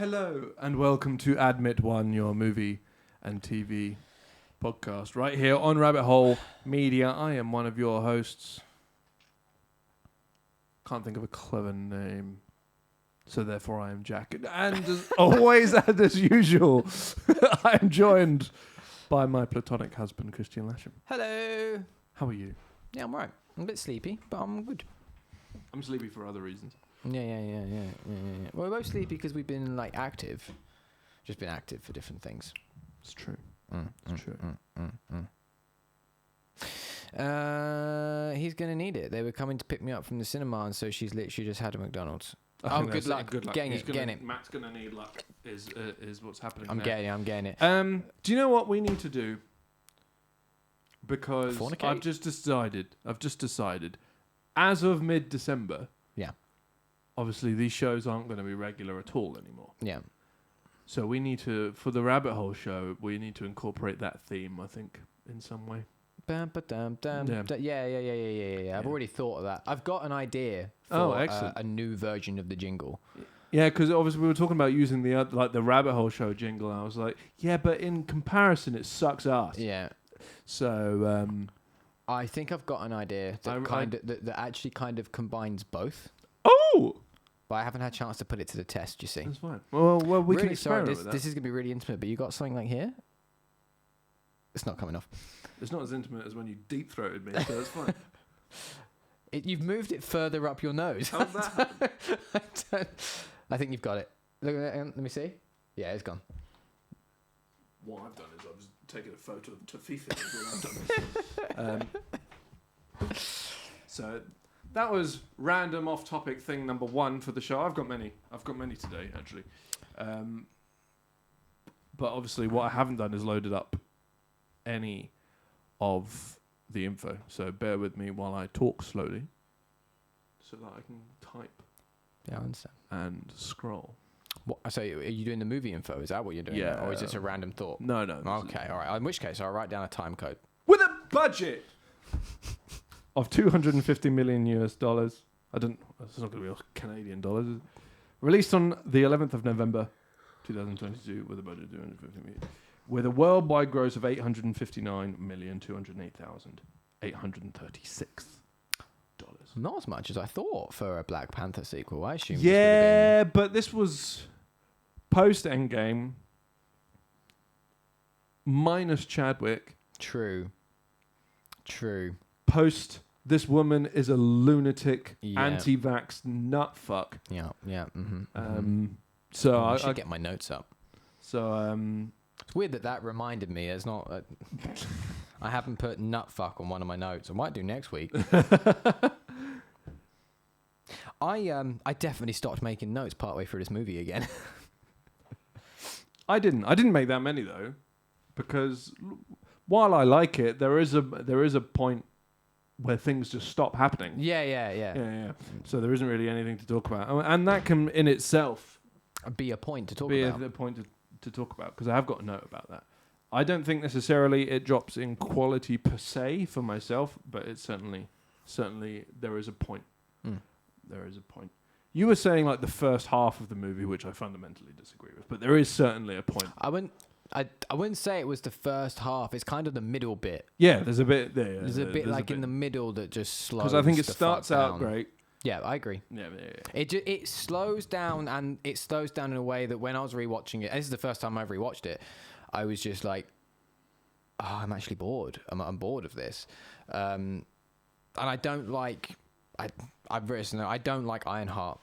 Hello and welcome to Admit One, your movie and TV podcast, right here on Rabbit Hole Media. I am one of your hosts. Can't think of a clever name, so therefore I am Jack. And as always, and as usual, I am joined by my platonic husband, Kristian. Hello. How are you? Yeah, I'm right. I'm a bit sleepy, but I'm good. I'm sleepy for other reasons. Yeah. Well, we're both sleepy because we've been active. Just been active for different things. It's true. It's true. He's gonna need it. They were coming to pick me up from the cinema, and so she's literally just had a McDonald's. Oh, good luck. Getting it. Matt's gonna need luck. Is what's happening. I'm getting it. Do you know what we need to do? Because Fornicate? I've just decided, as of mid-December. Yeah. Obviously, these shows aren't going to be regular at all anymore. Yeah. So we need to, for the Rabbit Hole show, we need to incorporate that theme, I think, in some way. Yeah. I've already thought of that. I've got an idea for a new version of the jingle. Yeah, because obviously we were talking about using the the Rabbit Hole show jingle, and I was like, yeah, but in comparison, it sucks ass. Yeah. So I think I've got an idea that actually kind of combines both. Oh! But I haven't had a chance to put it to the test, you see. That's fine. Well, we really can experiment sorry, with that. this is going to be really intimate, but you got something like here? It's not coming off. It's not as intimate as when you deep-throated me, so that's fine. You've moved it further up your nose. How's that? I think you've got it. Look, let me see. Yeah, it's gone. What I've done is I've just taken a photo of Tafifi. Is what I've done. So that was random off-topic thing number one for the show. I've got many today, actually. But obviously what I haven't done is loaded up any of the info. So bear with me while I talk slowly so that I can type. Yeah, I understand. And scroll. What? So are you doing the movie info? Is that what you're doing? Yeah. Or is this a random thought? No. Okay, all right. In which case, I'll write down a time code. With a budget of $250 million US. It's not going to be Canadian dollars. Released on the 11th of November, 2022, with a budget of $250 million. With a worldwide gross of $859,208,836. Not as much as I thought for a Black Panther sequel. I assume. Yeah, but this was post Endgame, minus Chadwick. True. Post, this woman is a lunatic, anti-vax nutfuck. Yeah. So I should get my notes up. So it's weird that reminded me. It's not. I haven't put nutfuck on one of my notes. I might do next week. I definitely stopped making notes partway through this movie again. I didn't make that many though, because while I like it, there is a point where things just stop happening. Yeah. So there isn't really anything to talk about, and that can in itself be a point to talk about. Be a point to talk about, because I have got a note about that. I don't think necessarily it drops in quality per se for myself, but it's certainly there is a point. There is a point. You were saying like the first half of the movie, which I fundamentally disagree with, but there is certainly a point. I wouldn't say it was the first half. It's kind of the middle bit. Yeah, there's a bit there. There's a bit in the middle that just slows. Because I think it starts out great. Yeah, I agree. Yeah. It slows down, and it slows down in a way that when I was rewatching it, and this is the first time I've rewatched it, I was just like, oh, I'm actually bored. I'm bored of this. And I don't like... I've written I don't like Ironheart.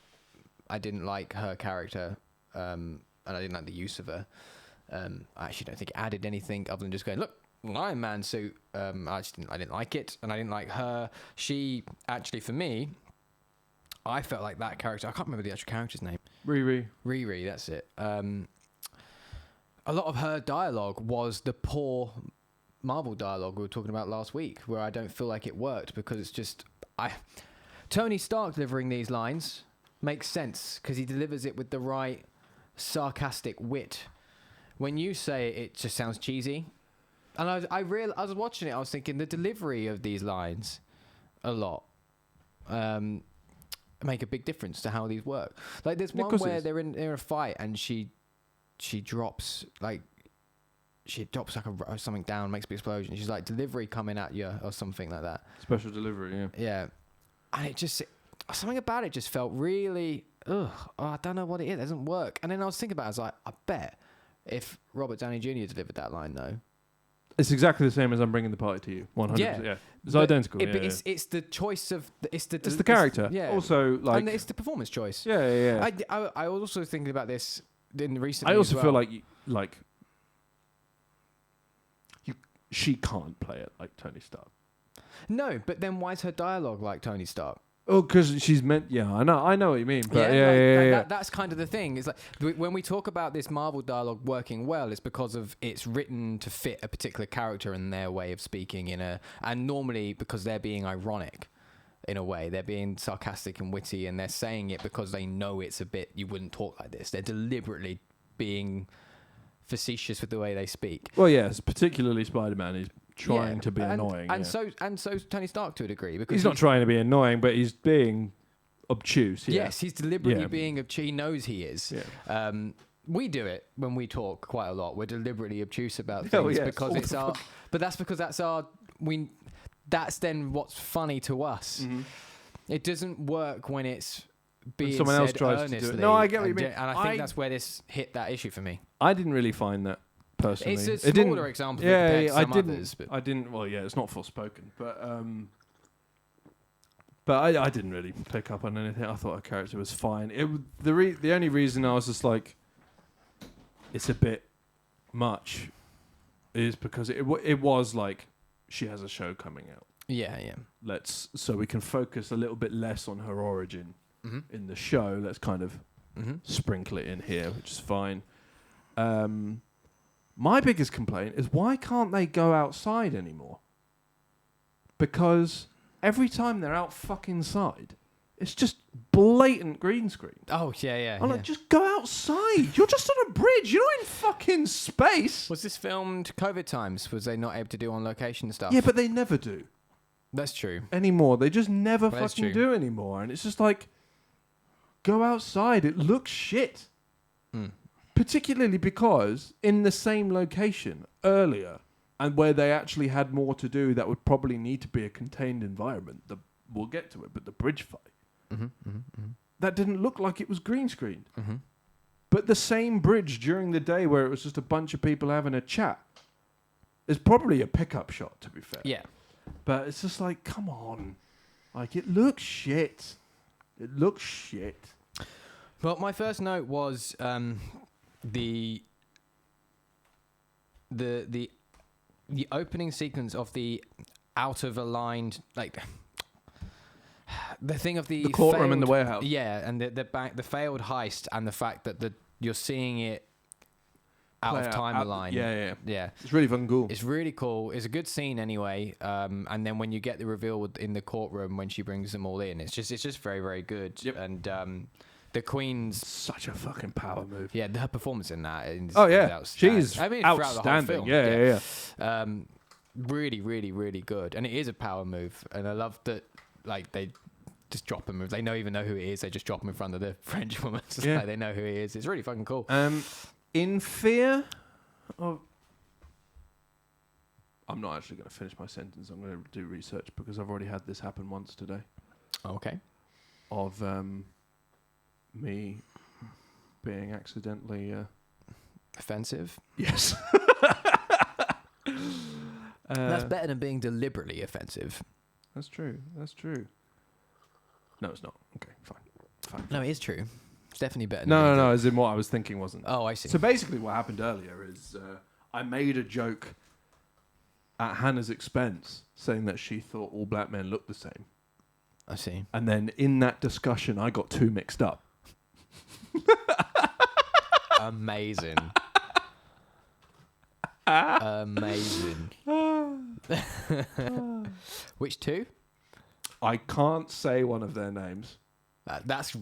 I didn't like her character, and I didn't like the use of her. I actually don't think it added anything other than just going, look, Iron Man suit. I didn't like it, and I didn't like her. She actually, for me, I felt like that character. I can't remember the actual character's name. Riri, that's it. A lot of her dialogue was the poor Marvel dialogue we were talking about last week, where I don't feel like it worked because it's just Tony Stark delivering these lines makes sense because he delivers it with the right sarcastic wit. When you say it just sounds cheesy. And I was watching it, I was thinking the delivery of these lines a lot make a big difference to how these work. Like there's Yeah, of one course it where is. they're in a fight and she drops like something down, makes a big explosion. She's like, delivery coming at you or something like that. Special delivery, yeah. Yeah, and it just something about it just felt really I don't know what it is. It doesn't work. And then I was thinking about it, I was like, I bet if Robert Downey Jr. delivered that line though. It's exactly the same as I'm bringing the party to you. 100%. Yeah. It's But identical. It's the choice of It's the character. Yeah. Also, like, and it's the performance choice. Yeah. I was also thinking about this in recently. I also as feel well. she can't play it like Tony Stark. No, but then why is her dialogue like Tony Stark? Oh, because she's meant. Yeah, I know what you mean. But That's kind of the thing. It's like when we talk about this Marvel dialogue working well, it's because of it's written to fit a particular character and their way of speaking and normally because they're being ironic in a way, they're being sarcastic and witty, and they're saying it because they know it's a bit you wouldn't talk like this. They're deliberately being facetious with the way they speak. Well, yes, particularly Spider-Man is trying to be annoying, and so Tony Stark to a degree because he's not trying to be annoying, but he's being obtuse. Yeah. Yes, he's deliberately being obtuse. He knows he is. Yeah. We do it when we talk quite a lot. We're deliberately obtuse about things because it's our. But that's because that's our. That's then what's funny to us. Mm-hmm. It doesn't work when it's being someone said else tries earnestly. to do it. No, I get what you mean. And I think that's where this hit that issue for me. I didn't really find that personally. It's a smaller example compared to some others. But I didn't. Well, yeah, it's not forspoken, but I didn't really pick up on anything. I thought her character was fine. The only reason I was just like, it's a bit much, is because it was like she has a show coming out. Yeah. So we can focus a little bit less on her origin in the show. Let's kind of sprinkle it in here, which is fine. My biggest complaint is why can't they go outside anymore? Because every time they're out fucking side, it's just blatant green screen. Oh, yeah. I'm like, just go outside. You're just on a bridge. You're not in fucking space. Was this filmed COVID times? Was they not able to do on location stuff? Yeah, but they never do That's true. anymore. They just never Well, that's fucking true. do anymore. And it's just like, go outside. It looks shit. Particularly because in the same location earlier, and where they actually had more to do, that would probably need to be a contained environment. We'll get to it, but the bridge fight, that didn't look like it was green screened. But the same bridge during the day where it was just a bunch of people having a chat is probably a pickup shot, to be fair. Yeah. But it's just like, come on. Like, it looks shit. It looks shit. Well, my first note was the opening sequence of the out of aligned, like the thing of the courtroom in the warehouse. Yeah, and the failed heist, and the fact that you're seeing it out of timeline. Yeah. It's really fucking cool. It's really cool. It's a good scene anyway. And then when you get the reveal in the courtroom when she brings them all in, it's just very, very good. Yep. And the Queen's such a fucking power move. Yeah, her performance in that. Is She's throughout the whole film. Yeah. Really, really, really good. And it is a power move. And I love that, like, they just drop him. They don't even know who it is. They just drop him in front of the French woman. It's like they know who he is. It's really fucking cool. In fear of... I'm not actually going to finish my sentence. I'm going to do research because I've already had this happen once today. Okay. Of me being accidentally... offensive? Yes. That's better than being deliberately offensive. That's true. No, it's not. Okay, fine. No, it is true. It's definitely better. No, as in what I was thinking wasn't. Oh, I see. So basically what happened earlier is I made a joke at Hannah's expense saying that she thought all black men looked the same. I see. And then in that discussion, I got two mixed up. Amazing. Amazing. Which two? I can't say one of their names. That's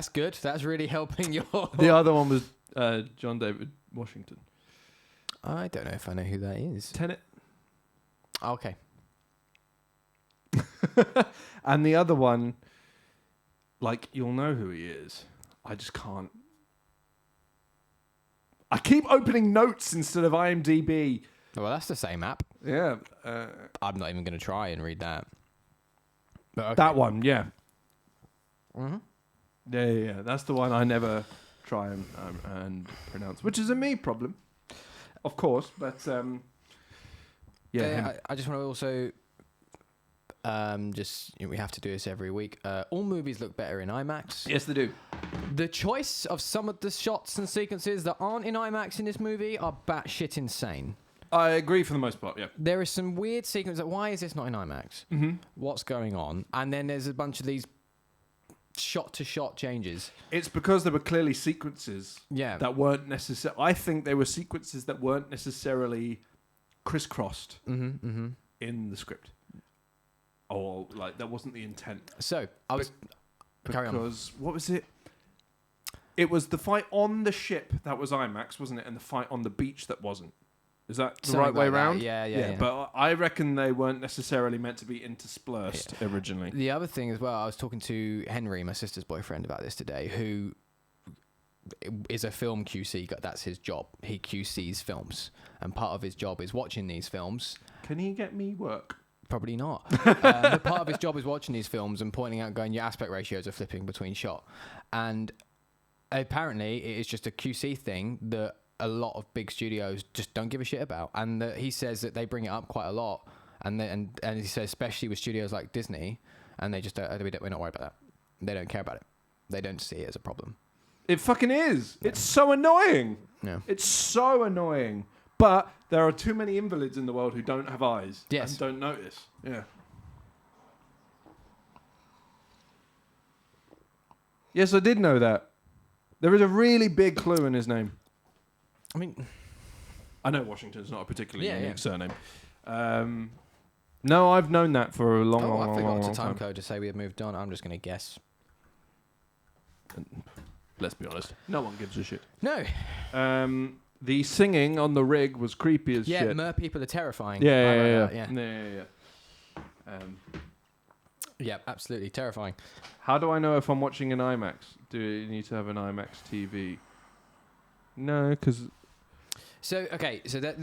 good. That's really helping your... The other one was John David Washington. I don't know if I know who that is. Tenet. Okay. And the other one, like, you'll know who he is. I just can't. I keep opening notes instead of IMDb. Well, that's the same app. Yeah. I'm not even going to try and read that. But okay. That one, yeah. Mm-hmm. Yeah. That's the one I never try and pronounce, which is a me problem, of course. But yeah. I just want to also we have to do this every week. All movies look better in IMAX. Yes, they do. The choice of some of the shots and sequences that aren't in IMAX in this movie are batshit insane. I agree for the most part, yeah. There is some weird sequences. Like, why is this not in IMAX? Mm-hmm. What's going on? And then there's a bunch of these shot-to-shot changes. It's because there were clearly sequences that weren't necessary. I think they were sequences that weren't necessarily crisscrossed in the script. Or, like, that wasn't the intent. So, I was... Carry on. Because, what was it? It was the fight on the ship that was IMAX, wasn't it? And the fight on the beach that wasn't. Is that the right way around? Yeah. But I reckon they weren't necessarily meant to be interspersed originally. The other thing as well, I was talking to Henry, my sister's boyfriend, about this today, who is a film QC. That's his job. He QCs films. And part of his job is watching these films. Can he get me work? Probably not. But part of his job is watching these films and pointing out, going, your aspect ratios are flipping between shot. And apparently it is just a QC thing that a lot of big studios just don't give a shit about, and he says that they bring it up quite a lot, and he says especially with studios like Disney, and they just we're not worried about that. They don't care about it. They don't see it as a problem. It fucking is. Yeah. It's so annoying. Yeah. It's so annoying. But there are too many invalids in the world who don't have eyes and don't notice. Yeah. Yes, I did know that. There is a really big clue in his name. I mean, I know Washington's not a particularly unique surname. No, I've known that for a long, long, I forgot long to time time. code to say we had moved on. I'm just going to guess. Let's be honest. No one gives a shit. No. The singing on the rig was creepy as shit. Yeah, mer people are terrifying. Yeah. Yeah, absolutely terrifying. How do I know if I'm watching an IMAX? Do you need to have an IMAX TV? No, because... So that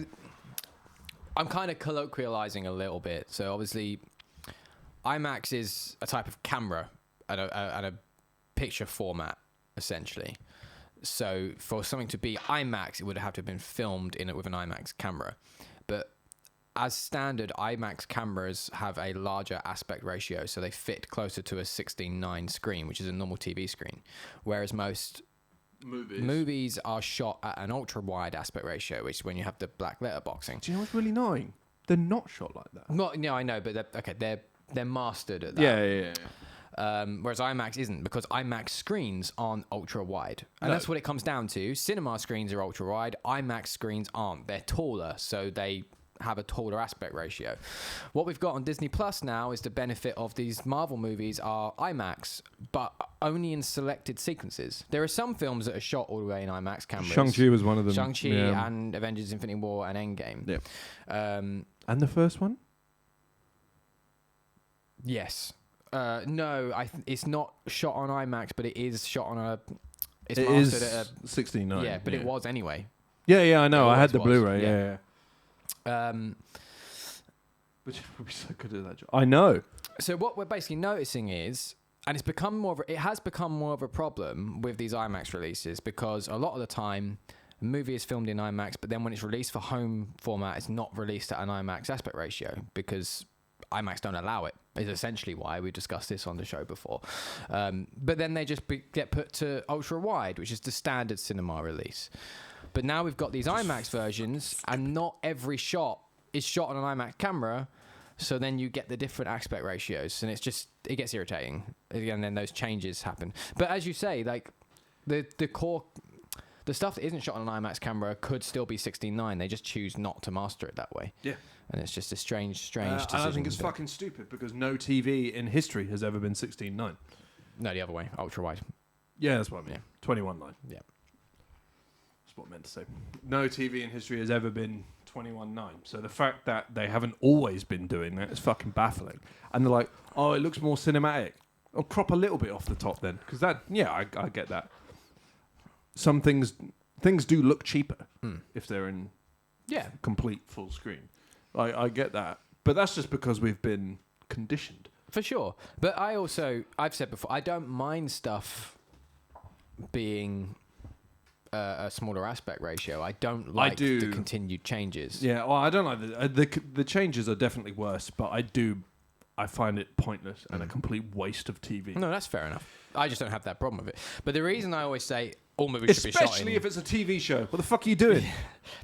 I'm kind of colloquializing a little bit. So obviously, IMAX is a type of camera and a picture format, essentially. So for something to be IMAX, it would have to have been filmed in it with an IMAX camera. But as standard, IMAX cameras have a larger aspect ratio, so they fit closer to a 16:9 screen, which is a normal TV screen, whereas most movies are shot at an ultra-wide aspect ratio, which is when you have the black letter boxing. Do you know what's really annoying? They're not shot like that. No, I know, but they're mastered at that. Yeah. Whereas IMAX isn't, because IMAX screens aren't ultra-wide. And that's what it comes down to. Cinema screens are ultra-wide. IMAX screens aren't. They're taller, so they have a taller aspect ratio. What we've got on Disney Plus now is the benefit of these Marvel movies are IMAX, but only in selected sequences. There are some films that are shot all the way in IMAX cameras. Shang-Chi was one of them. Shang-Chi and Avengers Infinity War and Endgame. Yeah. And the first one? Yes. No, it's not shot on IMAX, but it is shot on a... It is 16:9. Yeah, but it was anyway. Yeah, I know. I had the Blu-ray. Yeah. Which would be so good at that job. I know. So what we're basically noticing is, and it has become more of a problem with these IMAX releases, because a lot of the time, a movie is filmed in IMAX, but then when it's released for home format, it's not released at an IMAX aspect ratio because IMAX don't allow it. Is essentially why we discussed this on the show before. But then they just get put to ultra wide, which is the standard cinema release. But now we've got these IMAX versions, and not every shot is shot on an IMAX camera. So then you get the different aspect ratios, and it gets irritating. And then those changes happen. But as you say, like the core, the stuff that isn't shot on an IMAX camera could still be 16:9. They just choose not to master it that way. Yeah. And it's just a strange decision. I think it's fucking stupid, because no TV in history has ever been 16:9. No, the other way, ultra wide. Yeah, that's what I mean. 21:9. Yeah. That's what I meant to say. No TV in history has ever been 21:9. So the fact that they haven't always been doing that is fucking baffling. And they're like, oh, it looks more cinematic. Or crop a little bit off the top then, because I get that. Some things do look cheaper if they're in complete full screen. I get that, but that's just because we've been conditioned. For sure. But I've said before, I don't mind stuff being a smaller aspect ratio. I don't like the continued changes. Yeah, well, I don't like the changes are definitely worse, but I find it pointless and a complete waste of TV. No, that's fair enough. I just don't have that problem with it. But the reason I always say all movies should be shot in... Especially if it's a TV show. What the fuck are you doing?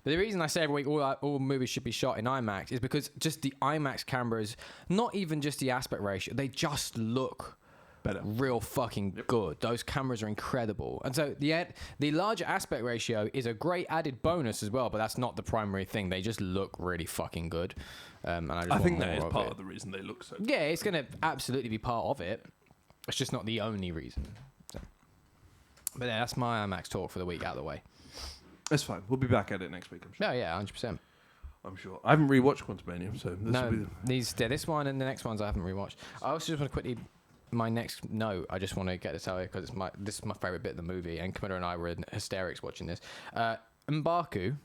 But the reason I say every week all movies should be shot in IMAX is because just the IMAX cameras, not even just the aspect ratio, they just look... better. Real fucking good. Those cameras are incredible. And so the larger aspect ratio is a great added bonus as well, but that's not the primary thing. They just look really fucking good. And I think that is part of the reason they look so good. Yeah, it's going to absolutely be part of it. It's just not the only reason. So. But yeah, that's my IMAX talk for the week out of the way. That's fine. We'll be back at it next week, I'm sure. Yeah, 100%. I'm sure. I haven't rewatched Quantumania, so this will be... this one and the next ones I haven't rewatched. I also just want to quickly... My next note, I just want to get this out here because this is my favourite bit of the movie, and Camilla and I were in hysterics watching this. M'Baku.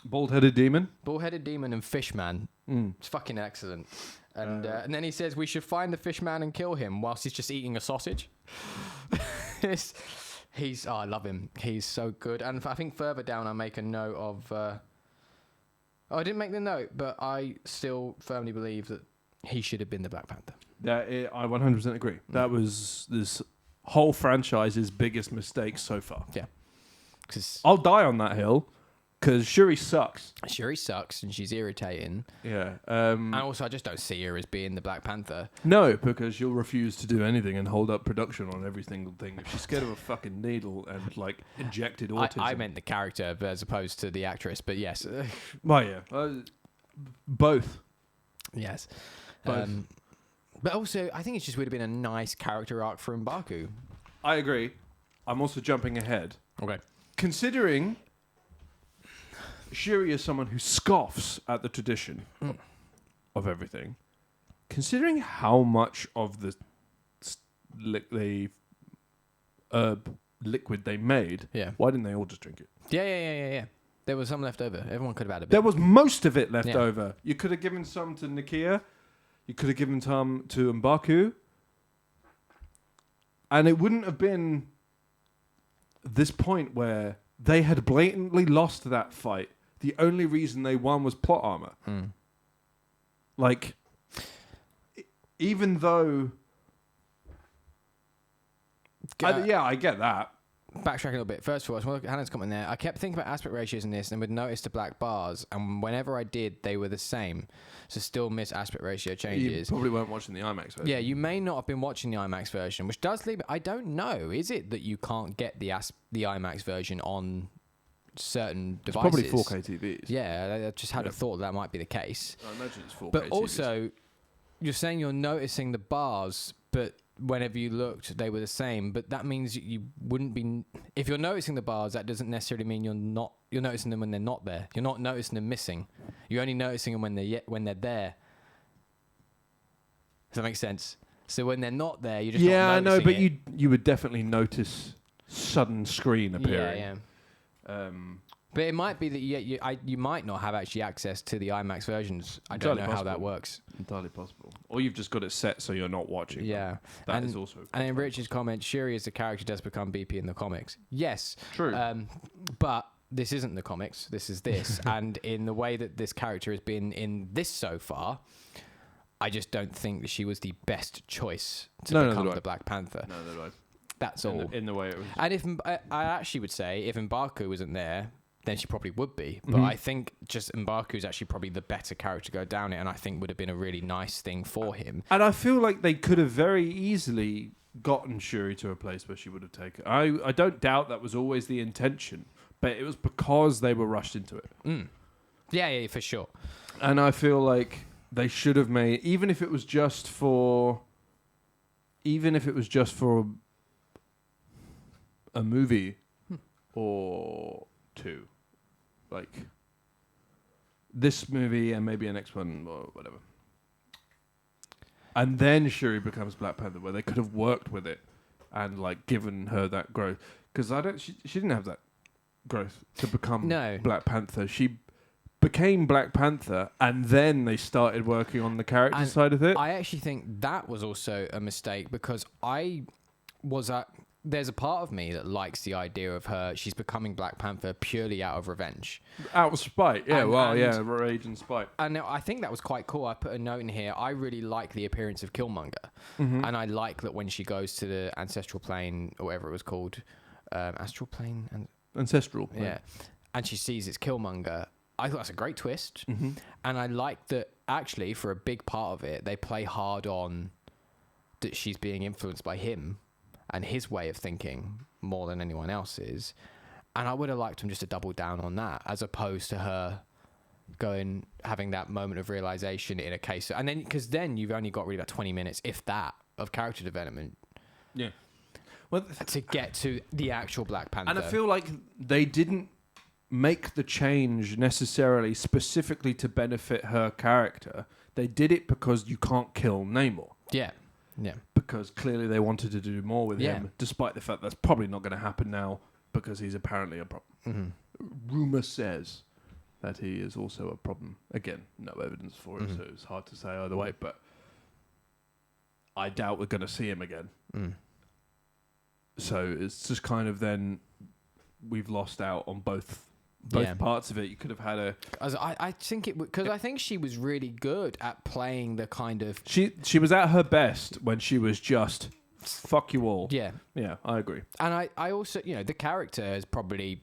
Bald-headed demon? Bald-headed demon and Fishman. It's fucking excellent. And then he says we should find the Fishman and kill him whilst he's just eating a sausage. I love him. He's so good. And I think further down I make a note of... I didn't make the note, but I still firmly believe that he should have been the Black Panther. I 100% agree. That was this whole franchise's biggest mistake so far. Yeah. I'll die on that hill, because Shuri sucks. Shuri sucks, and she's irritating. Yeah. And also, I just don't see her as being the Black Panther. No, because she'll refuse to do anything and hold up production on every single thing. If she's scared of a fucking needle and, injected autism. I meant the character as opposed to the actress, but yes. Well, yeah. Both. Yes. Both. But also, I think it just would have been a nice character arc for M'Baku. I agree. I'm also jumping ahead. Okay. Considering Shuri is someone who scoffs at the tradition of everything, considering how much of the herb liquid they made, why didn't they all just drink it? Yeah. There was some left over. Everyone could have had a bit. There was most of it left over. You could have given some to Nakia. You could have given some to M'Baku. And it wouldn't have been this point where they had blatantly lost that fight. The only reason they won was plot armor. Even though... I get that. Backtrack a little bit. First of all, I just want to look at Hannah's comment there. I kept thinking about aspect ratios in this and would notice the black bars, and whenever I did, they were the same. So still miss aspect ratio changes. You probably weren't watching the IMAX version. Yeah, you may not have been watching the IMAX version, which does leave... I don't know. Is it that you can't get the IMAX version on certain devices? It's probably 4K TVs. Yeah, I just had a thought that might be the case. I imagine it's 4K But TVs. also, you're saying you're noticing the bars, but... whenever you looked, they were the same, but that means you wouldn't be... If you're noticing the bars, that doesn't necessarily mean you're noticing them when they're not there. You're not noticing them missing. You're only noticing them when they're there. Does that make sense? So when they're not there, you're just not noticing but you would definitely notice sudden screen appearing. Yeah. But it might be that you might not have actually access to the IMAX versions. I don't know how that works. Entirely possible. Or you've just got it set so you're not watching. Yeah. That is also... And in Richard's comment, Shuri as the character does become BP in the comics. Yes. True. But this isn't the comics. This is this. And in the way that this character has been in this so far, I just don't think that she was the best choice to become the Black Panther. No. That's all. In the way it was... And if I actually would say if M'Baku wasn't there... then she probably would be. But I think just M'Baku is actually probably the better character to go down it, and I think would have been a really nice thing for him. And I feel like they could have very easily gotten Shuri to a place where she would have taken... I don't doubt that was always the intention, but it was because they were rushed into it. Yeah, for sure. And I feel like they should have made... Even if it was just for a movie or... two, like this movie and maybe a next one or whatever. and then Shuri becomes Black Panther, where they could have worked with it and like given her that growth. Because she didn't have that growth to become Black Panther. She became Black Panther, and then they started working on the character side of it. I actually think that was also a mistake, because there's a part of me that likes the idea of her. She's becoming Black Panther purely out of revenge. Out of spite, yeah. Rage and spite. And I think that was quite cool. I put a note in here. I really like the appearance of Killmonger. And I like that when she goes to the ancestral plane, or whatever it was called. Astral plane? Ancestral plane. Yeah. And she sees it's Killmonger. I thought that's a great twist. And I like that, actually, for a big part of it, they play hard on that she's being influenced by him and his way of thinking more than anyone else's. And I would have liked him just to double down on that, as opposed to her having that moment of realization in a case. And then, because then you've only got really about 20 minutes, if that, of character development. Yeah. Well, to get to the actual Black Panther. And I feel like they didn't make the change necessarily specifically to benefit her character. They did it because you can't kill Namor. Yeah. Yeah. Because clearly they wanted to do more with him, despite the fact that's probably not going to happen now, because he's apparently a problem. Rumor says that he is also a problem. Again, no evidence for it, so it's hard to say either way, but I doubt we're going to see him again. So it's just kind of then we've lost out on both parts of it. You could have had I think it because I think she was really good at playing the kind of she was at her best when she was just fuck you all. Yeah, I agree. And I also, the character is probably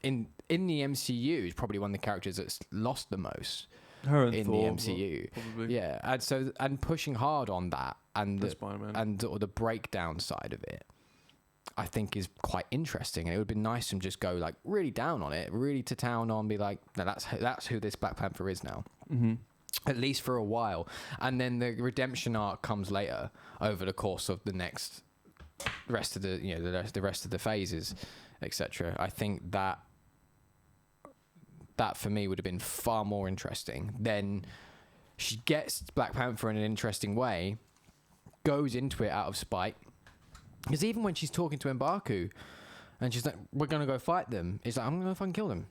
in the MCU is probably one of the characters that's lost the most. Her and in Thor, the MCU, probably. Yeah, and pushing hard on that and the breakdown side of it, I think is quite interesting, and it would be nice to just go like really down on it, really to town on, be like, no, that's who this Black Panther is now, at least for a while, and then the redemption arc comes later over the course of the next rest of the rest of the phases, etc. I think that for me would have been far more interesting. Then she gets Black Panther in an interesting way, goes into it out of spite. Because even when she's talking to M'Baku, and she's like, we're going to go fight them, it's like, I'm going to fucking kill them.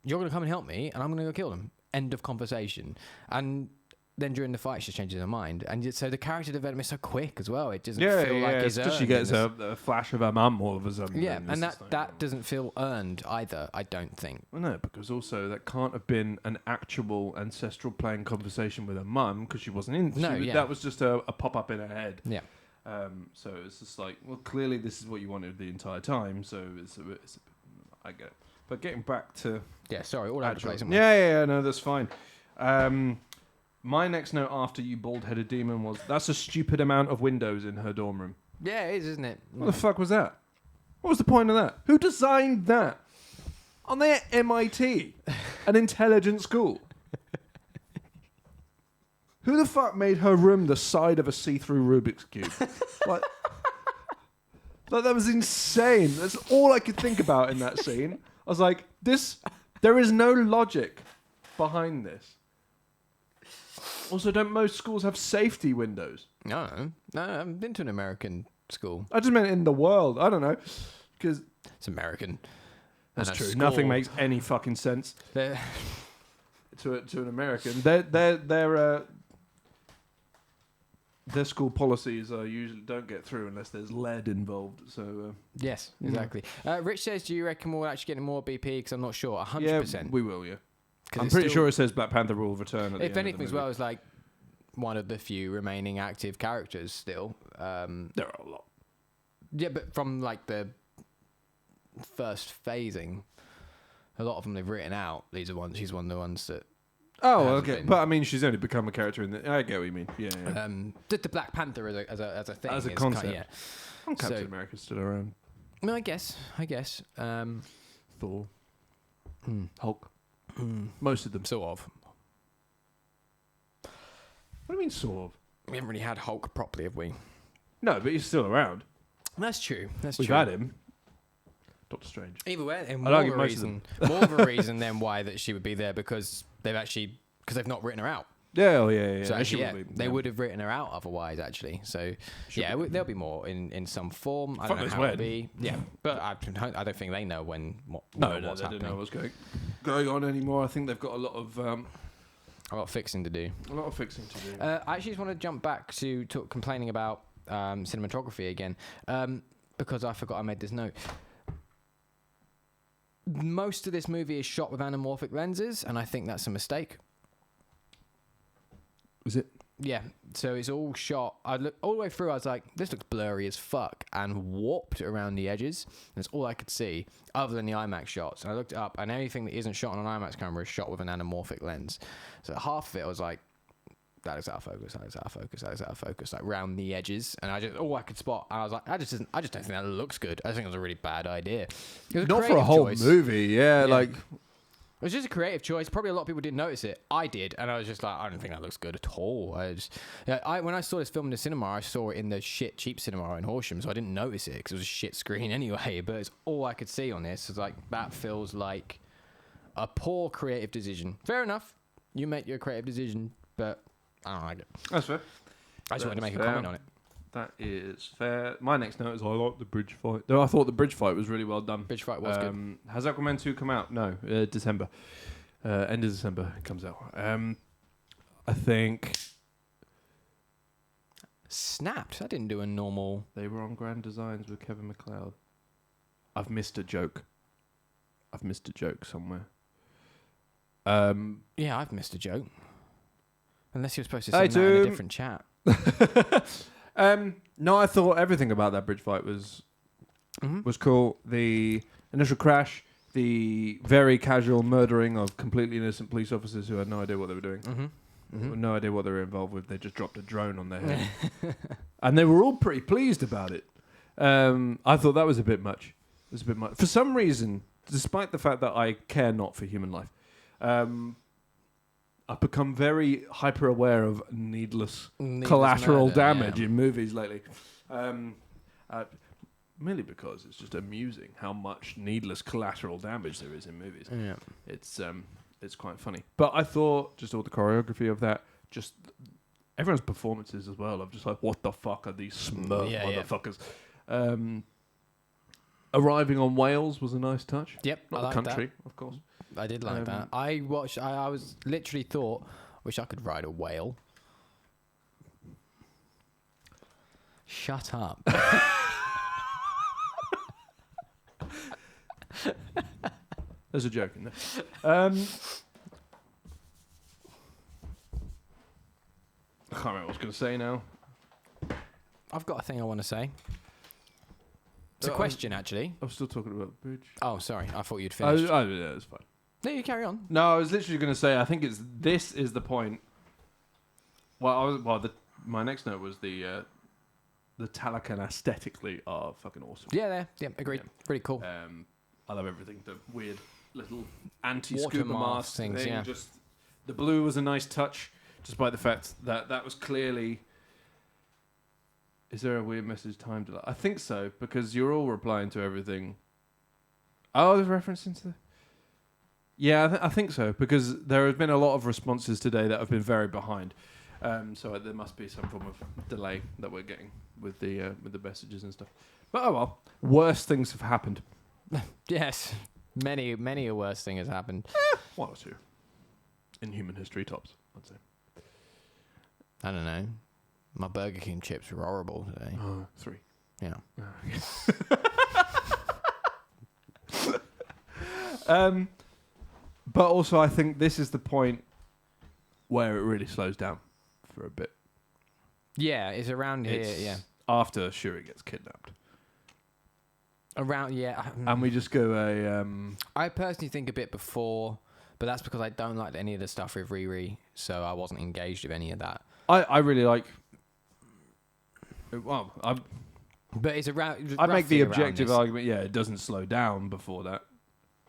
You're going to come and help me, and I'm going to go kill them. End of conversation. And then during the fight, she changes her mind. And so the character development is so quick as well. It doesn't feel like it's earned. She gets a flash of her mum all of a sudden. Yeah, and that doesn't feel earned either, I don't think. Well, no, because also that can't have been an actual ancestral plane conversation with her mum, because she wasn't in. That was just a pop-up in her head. Yeah. So it's just like, well, clearly this is what you wanted the entire time. So I get it. But getting back to sorry, all over the place. No, that's fine. My next note after you bald-headed demon was, that's a stupid amount of windows in her dorm room. Yeah, it is, isn't it? What the fuck was that? What was the point of that? Who designed that? Aren't they at MIT, an intelligent school? Who the fuck made her room the side of a see-through Rubik's Cube? Like that was insane. That's all I could think about in that scene. I was like, there is no logic behind this. Also, don't most schools have safety windows? No, I haven't been to an American school. I just meant in the world. I don't know. Because it's American. That's true. Nothing makes any fucking sense to an American. Their school policies usually don't get through unless there's lead involved. So yes, exactly. Rich says, do you reckon we'll actually get more BP? Because I'm not sure. 100%. Yeah, we will, yeah. I'm pretty sure it says Black Panther will return at the if end anything, of as well, as like one of the few remaining active characters still. There are a lot. Yeah, but from like the first phasing, a lot of them they've written out. She's one of the ones that. Oh, okay. But I mean, she's only become a character in the. I get what you mean. Yeah. The Black Panther as a thing, as a concept. Captain America's still around. No, I guess. Thor, Hulk, most of them. Sort of. What do you mean, sort of? We haven't really had Hulk properly, have we? No, but he's still around. That's true. We've had him. Doctor Strange. Either way, and more of a reason then why that she would be there, because they've not written her out. Yeah, oh, yeah. So actually, She will be, they would have written her out otherwise. Actually, so there'll be more in some form. I Fuck don't know knows how when. it'll be. Yeah, but I don't think they know when. What's they happening. don't know what's going on anymore. I think they've got a lot of fixing to do. A lot of fixing to do. I actually just want to jump back to complaining about cinematography again, because I forgot I made this note. Most of this movie is shot with anamorphic lenses, and I think that's a mistake. Is it? Yeah, so it's all shot. I look all the way through. I was like, "This looks blurry as fuck," and warped around the edges. That's all I could see, other than the IMAX shots. And I looked it up, and anything that isn't shot on an IMAX camera is shot with an anamorphic lens. So half of it, I was like, "That looks out of focus. That looks out of focus. That looks out of focus." Like round the edges, and I could spot. And I was like, I just don't think that looks good. I think it was a really bad idea. It was Not for a whole movie. Yeah, like. It was just a creative choice. Probably a lot of people didn't notice it. I did, and I was just like, I don't think that looks good at all. When I saw this film in the cinema, I saw it in the cheap cinema in Horsham, so I didn't notice it because it was a shit screen anyway. But it's all I could see on this. It's like that feels like a poor creative decision. Fair enough, you make your creative decision, but I don't like it. That's fair. I just wanted to make a comment on it. That is fair. My next note is I like the bridge fight. Though I thought the bridge fight was really well done. Bridge fight was good. Has Aquaman 2 come out? No, December. End of December it comes out. I think... Snapped. I didn't do a normal... They were on Grand Designs with Kevin MacLeod. I've missed a joke somewhere. Yeah, I've missed a joke. Unless you're supposed to say that in a different chat. No, I thought everything about that bridge fight was cool. The initial crash, the very casual murdering of completely innocent police officers who had no idea what they were doing, no idea what they were involved with. They just dropped a drone on their head, and they were all pretty pleased about it. I thought that was a bit much. It was a bit much for some reason, despite the fact that I care not for human life. I've become very hyper aware of needless collateral damage in movies lately. Mainly because it's just amusing how much needless collateral damage there is in movies. Yeah. It's quite funny. But I thought just all the choreography of that, just everyone's performances as well. I'm just like, what the fuck are these smurf motherfuckers? Arriving on Wales was a nice touch. Yep, not the country, of course. I did like that. I was literally thought, wish I could ride a whale. Shut up. There's a joke in there. I can't remember what I was going to say now. I've got a thing I want to say. It's a question, actually. I'm still talking about the bridge. Oh, sorry. I thought you'd finished. Yeah, it's fine. No, you carry on. No, I was literally going to say, I think this is the point. My next note was the Talakan aesthetically are fucking awesome. Yeah, agreed. Yeah. Pretty cool. I love everything. The weird little anti-scuba mask things, thing. yeah. Just the blue was a nice touch, despite the fact that was clearly. Is there a weird message time delay? I think so, because you're all replying to everything. Oh, there's referencing to. Yeah, I think so, because there have been a lot of responses today that have been very behind. So there must be some form of delay that we're getting with the messages and stuff. But oh well, worse things have happened. Yes, many a worse thing has happened. One or two in human history, tops, I'd say. I don't know. My Burger King chips were horrible today. 3. Yeah. But also, I think this is the point where it really slows down for a bit. Yeah, it's around here. Yeah, after Shuri gets kidnapped. Around, yeah. And we just go I personally think a bit before, but that's because I don't like any of the stuff with Riri, so I wasn't engaged with any of that. I really like. Well, but it's around. I make the objective argument. Yeah, it doesn't slow down before that.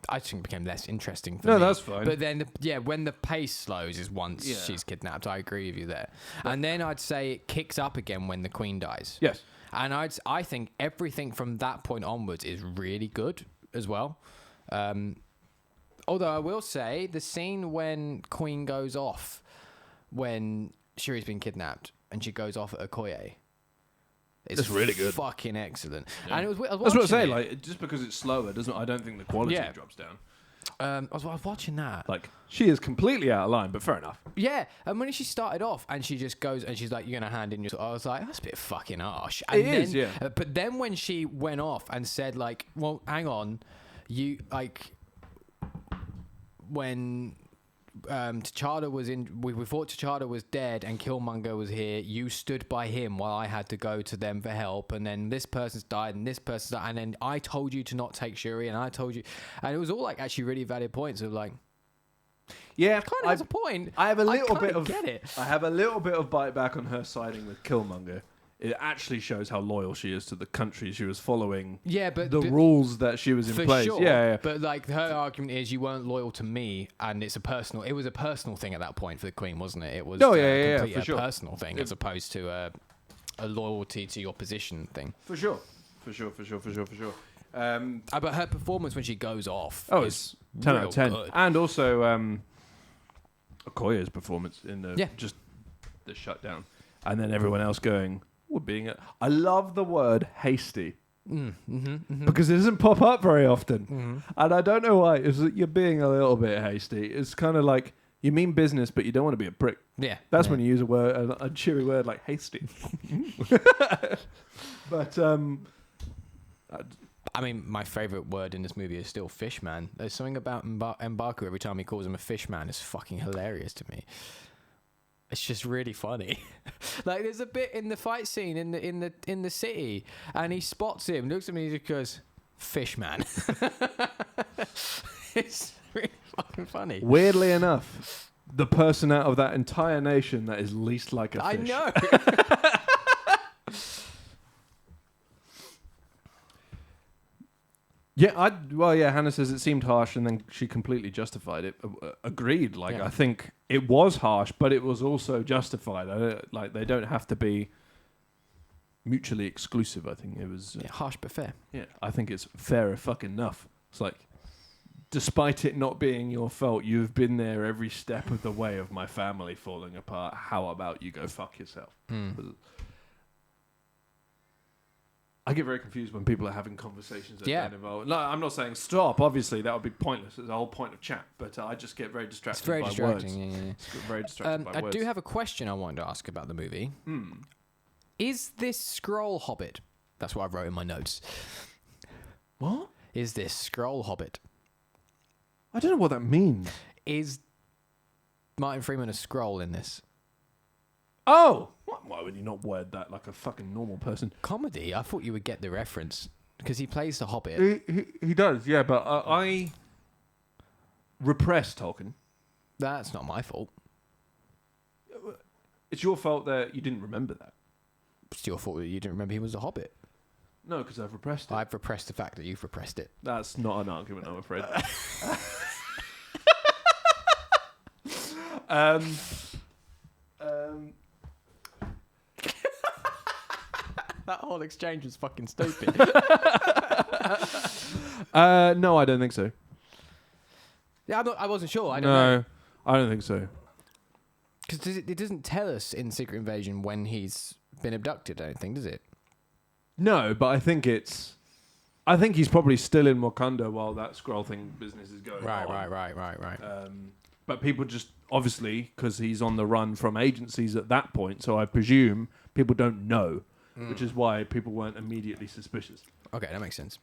I think it became less interesting for me. No, that's fine. But then, when the pace slows is once she's kidnapped. I agree with you there. And then I'd say it kicks up again when the Queen dies. Yes. And I think everything from that point onwards is really good as well. Although I will say the scene when Queen goes off when Shuri's been kidnapped and she goes off at Okoye. It's That's really good. Fucking excellent. Yeah. And it was. That's what I say. Like, just because it's slower doesn't. I don't think the quality drops down. I was watching that. Like, she is completely out of line, but fair enough. Yeah, and when she started off and she just goes and she's like, "You're gonna hand in your," I was like, "That's a bit fucking harsh." And it is, yeah. But then when she went off and said, like, "Well, hang on, you like," when T'Challa was in, we thought T'Challa was dead and Killmonger was here. You stood by him while I had to go to them for help, and then this person's died and this person's died, and then I told you to not take Shuri, and I told you, and it was all like actually really valid points of like, yeah, kind of has a point. I have a little bit of get it. I have a little bit of bite back on her siding with Killmonger. It actually shows how loyal she is to the country she was following. Yeah, but the rules that she was in for place. Sure, yeah. But like her argument is, you weren't loyal to me, and it was a personal thing at that point for the Queen, wasn't it? It was for a sure. personal thing as opposed to a loyalty to your position thing. For sure. But her performance when she goes off, it's 10 out of 10. Good. And also Okoye's performance in just the shutdown, and then everyone else going. I love the word hasty because it doesn't pop up very often, and I don't know why. It's that you're being a little bit hasty. It's kind of like you mean business, but you don't want to be a prick. Yeah, that's when you use a word, a cheery word like hasty. But I mean, my favorite word in this movie is still fish man. There's something about M'Baku every time he calls him a fish man is fucking hilarious to me. It's just really funny. Like there's a bit in the fight scene in the city, and he spots him, looks at me, and he just goes, "Fish man." It's really fucking funny. Weirdly enough, the person out of that entire nation that is least like a fish. I know. Hannah says it seemed harsh, and then she completely justified it. Agreed. Like, I think it was harsh, but it was also justified. Like, they don't have to be mutually exclusive. I think it was harsh but fair. Yeah, I think it's fair fucking enough. It's like, despite it not being your fault, you've been there every step of the way of my family falling apart. How about you go fuck yourself? I get very confused when people are having conversations that don't involve. No, I'm not saying stop. Obviously, that would be pointless. It's the whole point of chat. But I just get very distracted by words. Yeah. It's very distracted by words. I do have a question I wanted to ask about the movie. Is this Skrull Hobbit? That's what I wrote in my notes. What? Is this Skrull Hobbit? I don't know what that means. Is Martin Freeman a Skrull in this? Oh! Why would you not word that like a fucking normal person? Comedy? I thought you would get the reference. Because he plays the Hobbit. He does, yeah, but I repressed Tolkien. That's not my fault. It's your fault that you didn't remember that. It's your fault that you didn't remember he was a Hobbit. No, because I've repressed it. I've repressed the fact that you've repressed it. That's not an argument, I'm afraid. That whole exchange was fucking stupid. No, I don't think so. Yeah, I wasn't sure. I don't know. I don't think so. Because it doesn't tell us in Secret Invasion when he's been abducted, I don't think, does it? No, but I think he's probably still in Wakanda while that Skrull thing business is going on. Right. But people just, obviously, because he's on the run from agencies at that point, so I presume people don't know, which is why people weren't immediately suspicious. Okay, that makes sense.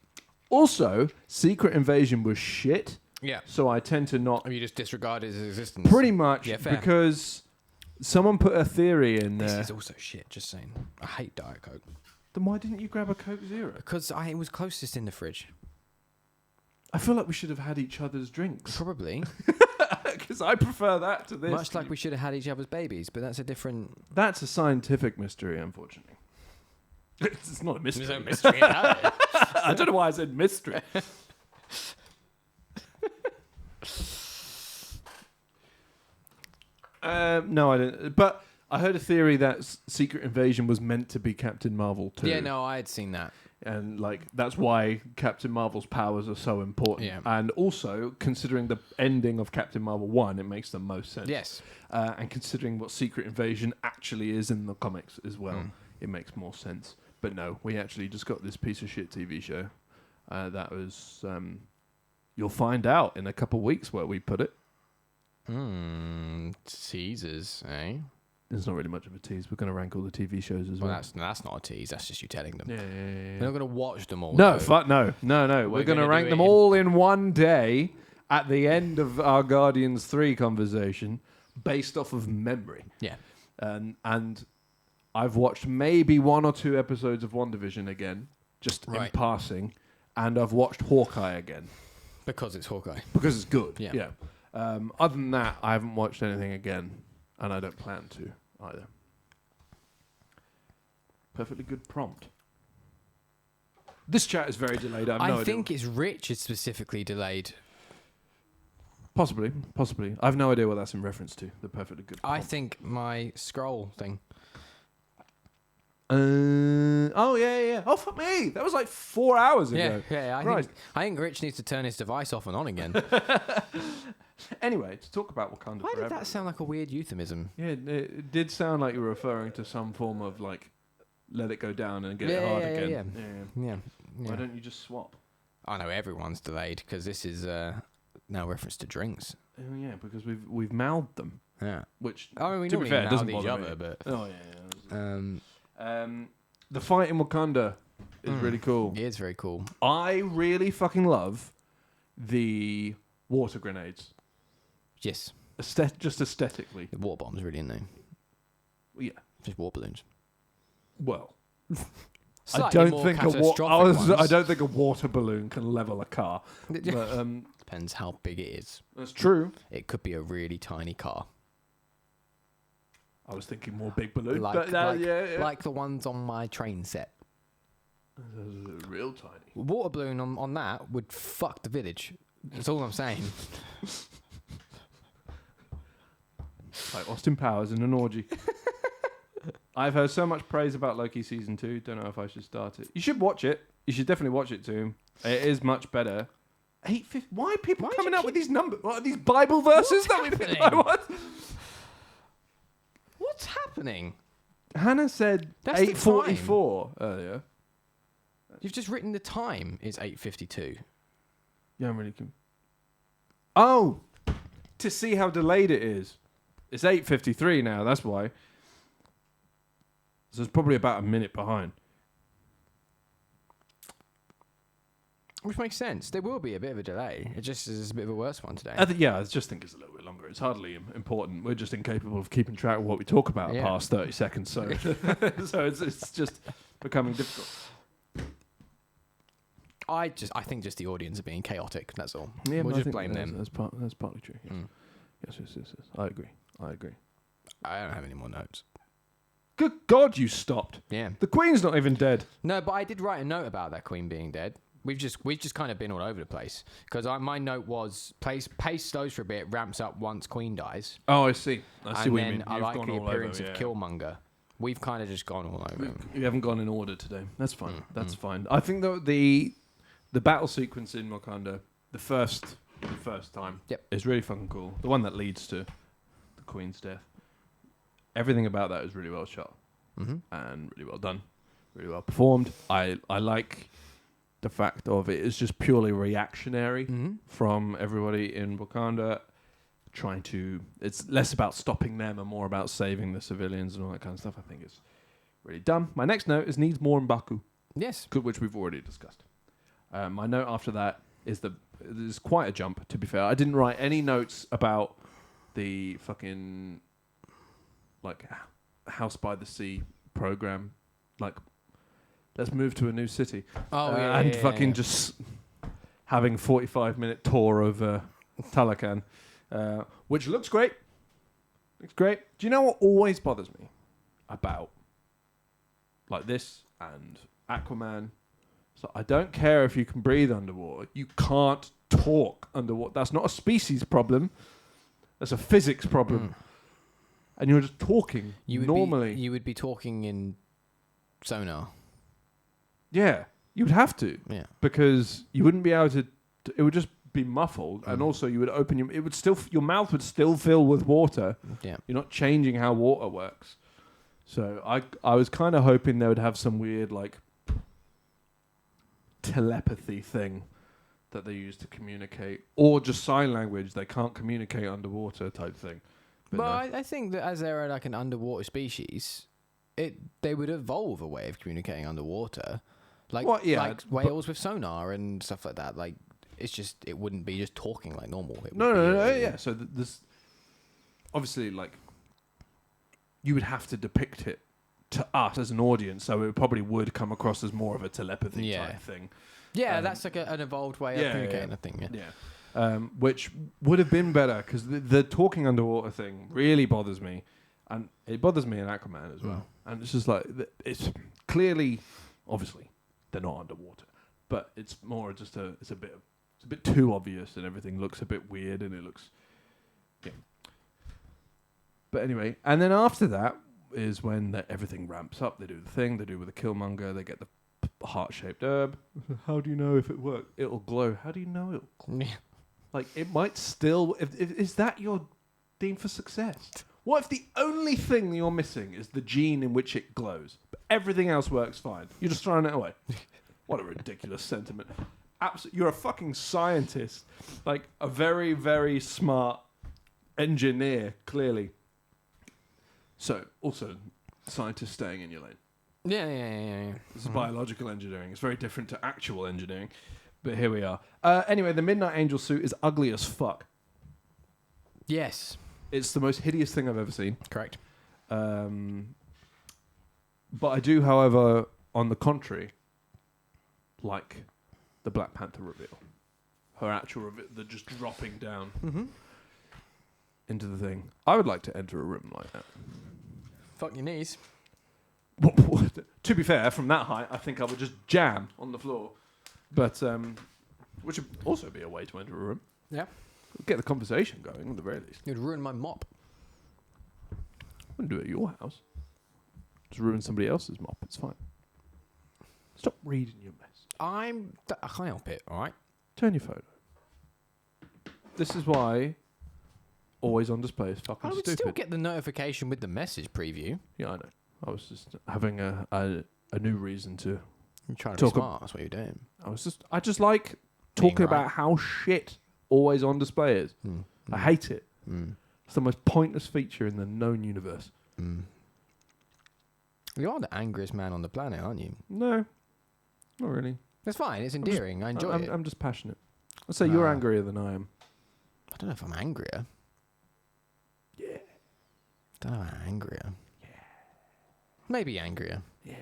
Also, Secret Invasion was shit. Yeah. So I tend to not... You just disregard his existence. Pretty much, yeah, fair. Because someone put a theory in there. This is also shit, just saying. I hate Diet Coke. Then why didn't you grab a Coke Zero? Because it was closest in the fridge. I feel like we should have had each other's drinks. Probably. Because I prefer that to this. Much like we should have had each other's babies, but that's a different... That's a scientific mystery, unfortunately. It's not a mystery. There's no mystery about it. I don't know why I said mystery. No, I didn't. But I heard a theory that Secret Invasion was meant to be Captain Marvel too. Yeah, no, I had seen that. And like that's why Captain Marvel's powers are so important. Yeah. And also considering the ending of Captain Marvel 1, it makes the most sense. Yes. And considering what Secret Invasion actually is in the comics as well, it makes more sense. But no, we actually just got this piece of shit TV show. That was you'll find out in a couple of weeks where we put it. Teasers, eh? There's not really much of a tease. We're going to rank all the TV shows as well. That's not a tease. That's just you telling them. Yeah. We're not going to watch them all. No, though. no. We're going to rank them in all in one day at the end of our Guardians 3 conversation based off of memory. Yeah. And I've watched maybe 1 or 2 episodes of WandaVision again, just in passing, and I've watched Hawkeye again. Because it's Hawkeye. Because it's good. Yeah. Other than that, I haven't watched anything again, and I don't plan to either. Perfectly good prompt. This chat is very delayed. I think it's Rich is specifically delayed. Possibly. I have no idea what that's in reference to. The perfectly good prompt. I think my scroll thing. Yeah. Oh, fuck me. That was like 4 hours ago. Yeah. I think Rich needs to turn his device off and on again. Anyway, to talk about Wakanda Why Forever. did that sound like a weird euphemism? Yeah, it did sound like you were referring to some form of like, let it go down and get it hard again. Yeah. Why don't you just swap? I know everyone's delayed because this is now reference to drinks. Oh yeah, because we've mouthed them. Yeah. Which, I mean, we to be fair, doesn't mouth each bother other, me. but Oh yeah. um, The fight in Wakanda is really cool. it is very cool. I really fucking love the water grenades. Yes. Just aesthetically. The water bombs, really, isn't they? Yeah. Just water balloons. Well, I Slightly don't think a water balloon can level a car. But, depends how big it is. that's true. It could be a really tiny car. I was thinking more big balloon. Like Like the ones on my train set. real tiny. Water balloon on that would fuck the village. That's all I'm saying. Like Austin Powers in an orgy. I've heard so much praise about Loki season 2. Don't know if I should start it. You should watch it. You should definitely watch it too. It is much better. 850. Why are people coming up with these numbers? What are these Bible verses? What's happening? Hannah said That's the 8:44 earlier. You've just written the time is 8:52. Yeah, I'm really confused. Oh, to see how delayed it is. It's 8:53 now. That's why. So it's probably about a minute behind. Which makes sense. There will be a bit of a delay. It just is a bit of a worse one today. I just think it's a little bit longer. It's hardly important. We're just incapable of keeping track of what we talk about past 30 seconds. So, so it's just becoming difficult. I think just the audience are being chaotic. That's all. Yeah, we'll just blame them. That's partly true. Yes. Yes. I agree. I don't have any more notes. Good God, you stopped. Yeah. The Queen's not even dead. No, but I did write a note about that Queen being dead. We've just kind of been all over the place because my note was pace slows for a bit, ramps up once Queen dies. Oh, I see. I see what you mean. I like the appearance of Killmonger. We've kind of just gone all over him. You haven't gone in order today. That's fine. That's fine. I think the battle sequence in Wakanda, the first time, is really fucking cool. The one that leads to the Queen's death. Everything about that is really well shot and really well done, really well performed. I like the fact of it is just purely reactionary from everybody in Wakanda trying to... It's less about stopping them and more about saving the civilians and all that kind of stuff. I think it's really dumb. My next note is needs more M'Baku. Yes. Which we've already discussed. My note after that is there's quite a jump, to be fair. I didn't write any notes about the fucking... like House by the Sea program, like let's move to a new city. Just having a 45-minute tour of Talakan, which looks great. Looks great. Do you know what always bothers me about like this and Aquaman? So I don't care if you can breathe underwater. You can't talk underwater. That's not a species problem. That's a physics problem. And you're just talking normally. You would be talking in sonar. Yeah. You would have to. Yeah. Because you wouldn't be able to. It would just be muffled, and also you would open your. It would still. Your mouth would still fill with water. Yeah. You're not changing how water works. So I was kind of hoping they would have some weird like telepathy thing that they use to communicate, or just sign language. They can't communicate underwater type thing. But Well, I think that as they're like an underwater species, they would evolve a way of communicating underwater, like like whales with sonar and stuff like that. Like it wouldn't be just talking like normal. No, yeah. So this obviously like you would have to depict it to us as an audience, so it probably would come across as more of a telepathy type thing. Yeah, that's like an evolved way of communicating. I think. Yeah. Which would have been better because the talking underwater thing really bothers me, and it bothers me in Aquaman as well. And it's just like it's clearly, obviously, they're not underwater, but it's more just it's a bit too obvious, and everything looks a bit weird, and it looks. Yeah. But anyway, and then after that is when everything ramps up. They do the thing they do with the Killmonger. They get the heart-shaped herb. How do you know if it works? It'll glow. How do you know it'll glow? Like, it might still... Is that your deem for success? What if the only thing you're missing is the gene in which it glows, but everything else works fine? You're just throwing it away. What a ridiculous sentiment. You're a fucking scientist. Like, a very, very smart engineer, clearly. So, also, scientists staying in your lane. Yeah. This is biological engineering. It's very different to actual engineering. But here we are. Anyway, the Midnight Angel suit is ugly as fuck. Yes. It's the most hideous thing I've ever seen. Correct. But I do, however, on the contrary, like the Black Panther reveal. Her actual reveal, the just dropping down into the thing. I would like to enter a room like that. Fuck your knees. To be fair, from that height, I think I would just jam on the floor. But, which would also be a way to enter a room. Yeah. Get the conversation going, at the very least. You'd ruin my mop. Wouldn't do it at your house. Just ruin somebody else's mop. It's fine. Stop reading your mess. I can't help it, all right? Turn your phone. This is why always on display is fucking I would stupid. still get the notification with the message preview. Yeah, I know. I was just having a new reason to You're trying to be smart. That's what you're doing. I just like talking right. about how shit always on display is. I hate it. It's the most pointless feature in the known universe. You are the angriest man on the planet, aren't you? No, not really. That's fine. It's endearing. I enjoy it. I'm just passionate. I'd say you're angrier than I am. I don't know if I'm angrier. Yeah. I don't know if I'm angrier. Yeah. Maybe angrier. Yeah.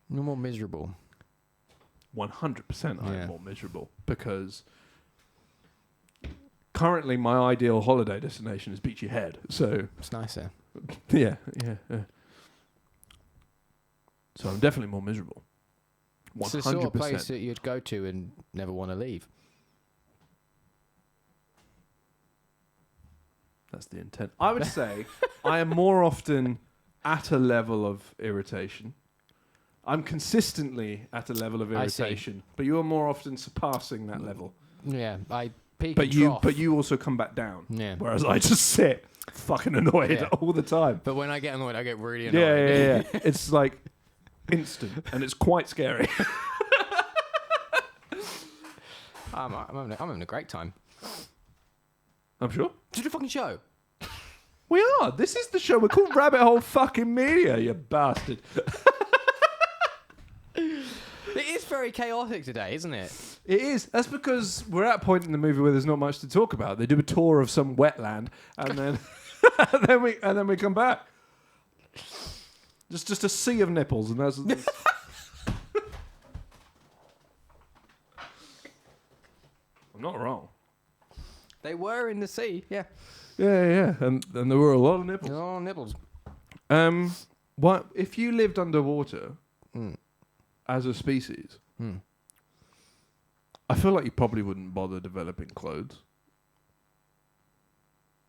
You're more miserable. 100% I am more miserable because currently my ideal holiday destination is Beachy Head. So it's nicer. Yeah. So I'm definitely more miserable. 100%. It's the sort of place that you'd go to and never want to leave. That's the intent. I would say I am more often at a level of irritation. I'm consistently at a level of irritation, but you are more often surpassing that level. Yeah, I peak but and you, trough. but you also come back down. Yeah. Whereas I just sit fucking annoyed all the time. But when I get annoyed, I get really annoyed. Yeah. It's like instant, and it's quite scary. I'm having a great time. I'm sure. Did a fucking show. We are. This is the show. We're called Rabbit Hole fucking Media, you bastard. It is very chaotic today, isn't it? It is. That's because we're at a point in the movie where there's not much to talk about. They do a tour of some wetland, and then and then we come back. Just a sea of nipples, and that's. I'm not wrong. They were in the sea, yeah. Yeah, and there were a lot of nipples. A lot of nipples. What if you lived underwater as a species? I feel like you probably wouldn't bother developing clothes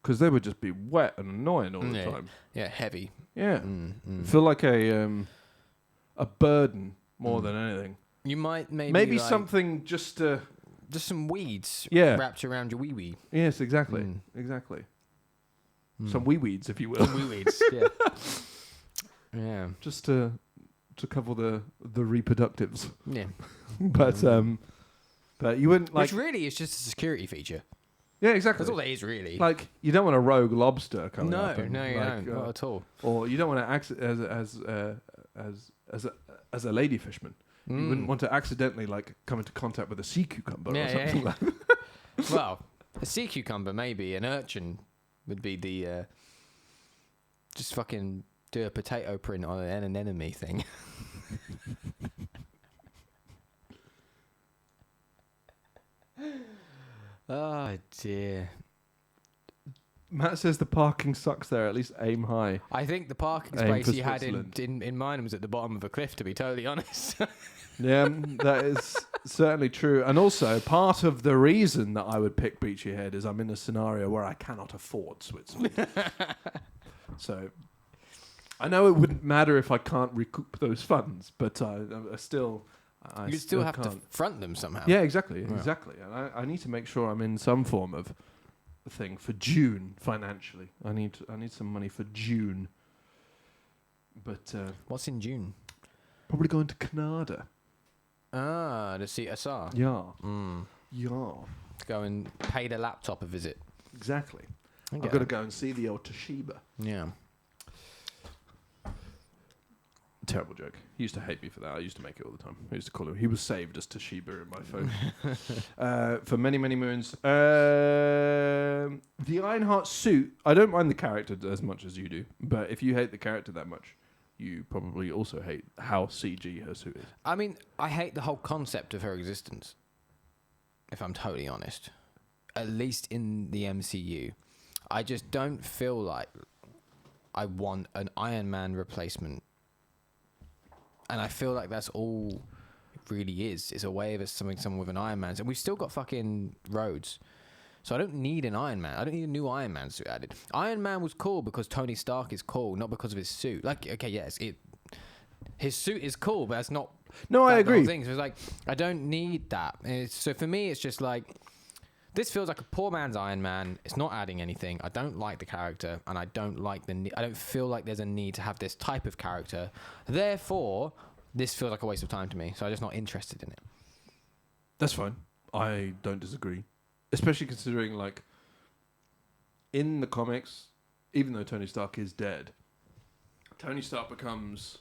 because they would just be wet and annoying all the time. Yeah, heavy. Yeah, feel like a burden more than anything. You might maybe like, something just to... Just some weeds wrapped around your wee-wee. Yes, exactly. Exactly. Some wee-weeds, if you will. Some wee-weeds, yeah. Yeah. Just to cover the reproductives. Yeah. But you wouldn't like... Which really is just a security feature. Yeah, exactly. That's all it is, really. Like, you don't want a rogue lobster coming up. No, you don't. Not at all. Or you don't want to act as a lady fishman. You wouldn't want to accidentally like come into contact with a sea cucumber or something like that. Well, a sea cucumber, maybe. An urchin would be the... just fucking do a potato print on an anemone thing. Oh, dear. Matt says the parking sucks there. At least aim high. I think the parking space he had in mine was at the bottom of a cliff, to be totally honest. Yeah, that is certainly true. And also, part of the reason that I would pick Beachy Head is I'm in a scenario where I cannot afford Switzerland. So, I know it wouldn't matter if I can't recoup those funds, but I still... You still have to front them somehow. Yeah, exactly. And I need to make sure I'm in some form of thing for June financially. I need some money for June. But what's in June? Probably going to Canada. Ah, to see SR. Yeah. Yeah. To go and pay the laptop a visit. Exactly. I've got to go and see the old Toshiba. Yeah. Terrible joke. He used to hate me for that. I used to make it all the time. I used to call him. He was saved as Toshiba in my phone for many, many moons. The Ironheart suit. I don't mind the character as much as you do, but if you hate the character that much, you probably also hate how CG her suit is. I mean, I hate the whole concept of her existence, if I'm totally honest. At least in the MCU. I just don't feel like I want an Iron Man replacement. And I feel like that's all it really is. It's a way of someone with an Iron Man. And we've still got fucking Rhodes. So I don't need an Iron Man. I don't need a new Iron Man suit added. Iron Man was cool because Tony Stark is cool, not because of his suit. Like, okay, yes, his suit is cool, but that's not... No, I agree. So it's like, I don't need that. So for me, it's just like... This feels like a poor man's Iron Man. It's not adding anything. I don't like the character, and I don't like I don't feel like there's a need to have this type of character. Therefore, this feels like a waste of time to me. So I'm just not interested in it. That's fine. I don't disagree, especially considering like in the comics, even though Tony Stark is dead, Tony Stark becomes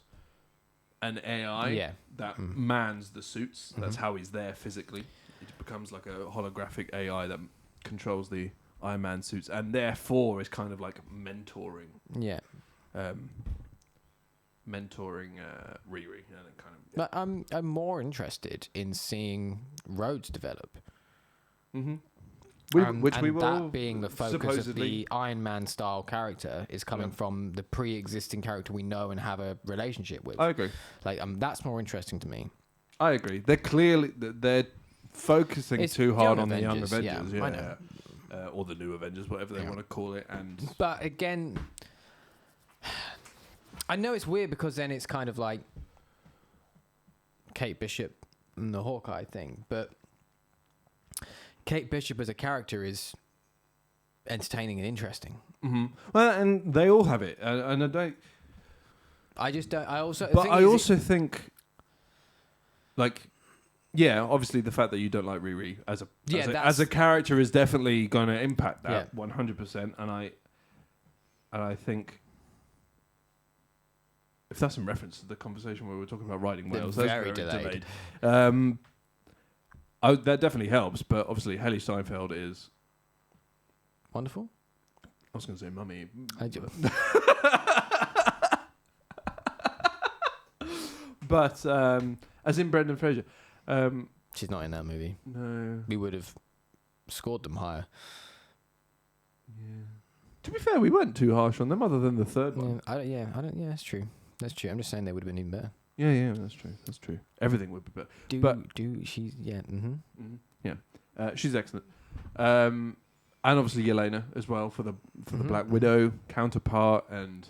an AI that mans the suits. That's how he's there physically. It becomes like a holographic AI that controls the Iron Man suits, and therefore is kind of like mentoring. Yeah. Mentoring Riri. Kind of. But I'm more interested in seeing Rhodes develop. Mm-hmm. Which we will. That being the focus of the Iron Man style character is coming from the pre-existing character we know and have a relationship with. I agree. Like that's more interesting to me. I agree. They're focusing too hard on the young Avengers, I know. Or the new Avengers, whatever they want to call it. But again, I know it's weird because then it's kind of like Kate Bishop and the Hawkeye thing, but Kate Bishop as a character is entertaining and interesting. Mm-hmm. Well, and they all have it, and I don't. I just don't. I also. But I also think, like. Yeah, obviously the fact that you don't like Riri as a character is definitely going to impact that 100%. And I think if that's in reference to the conversation where we were talking about riding whales, that's very delayed. That definitely helps, but obviously Haley Steinfeld is wonderful. I was going to say mummy. But as in Brendan Fraser. She's not in that movie. No. We would have scored them higher. Yeah. To be fair, we weren't too harsh on them, other than the third one. Yeah, that's true. That's true. I'm just saying they would have been even better. Yeah, that's true. That's true. Everything would be better. She's excellent. And obviously Yelena as well for the Black Widow counterpart, and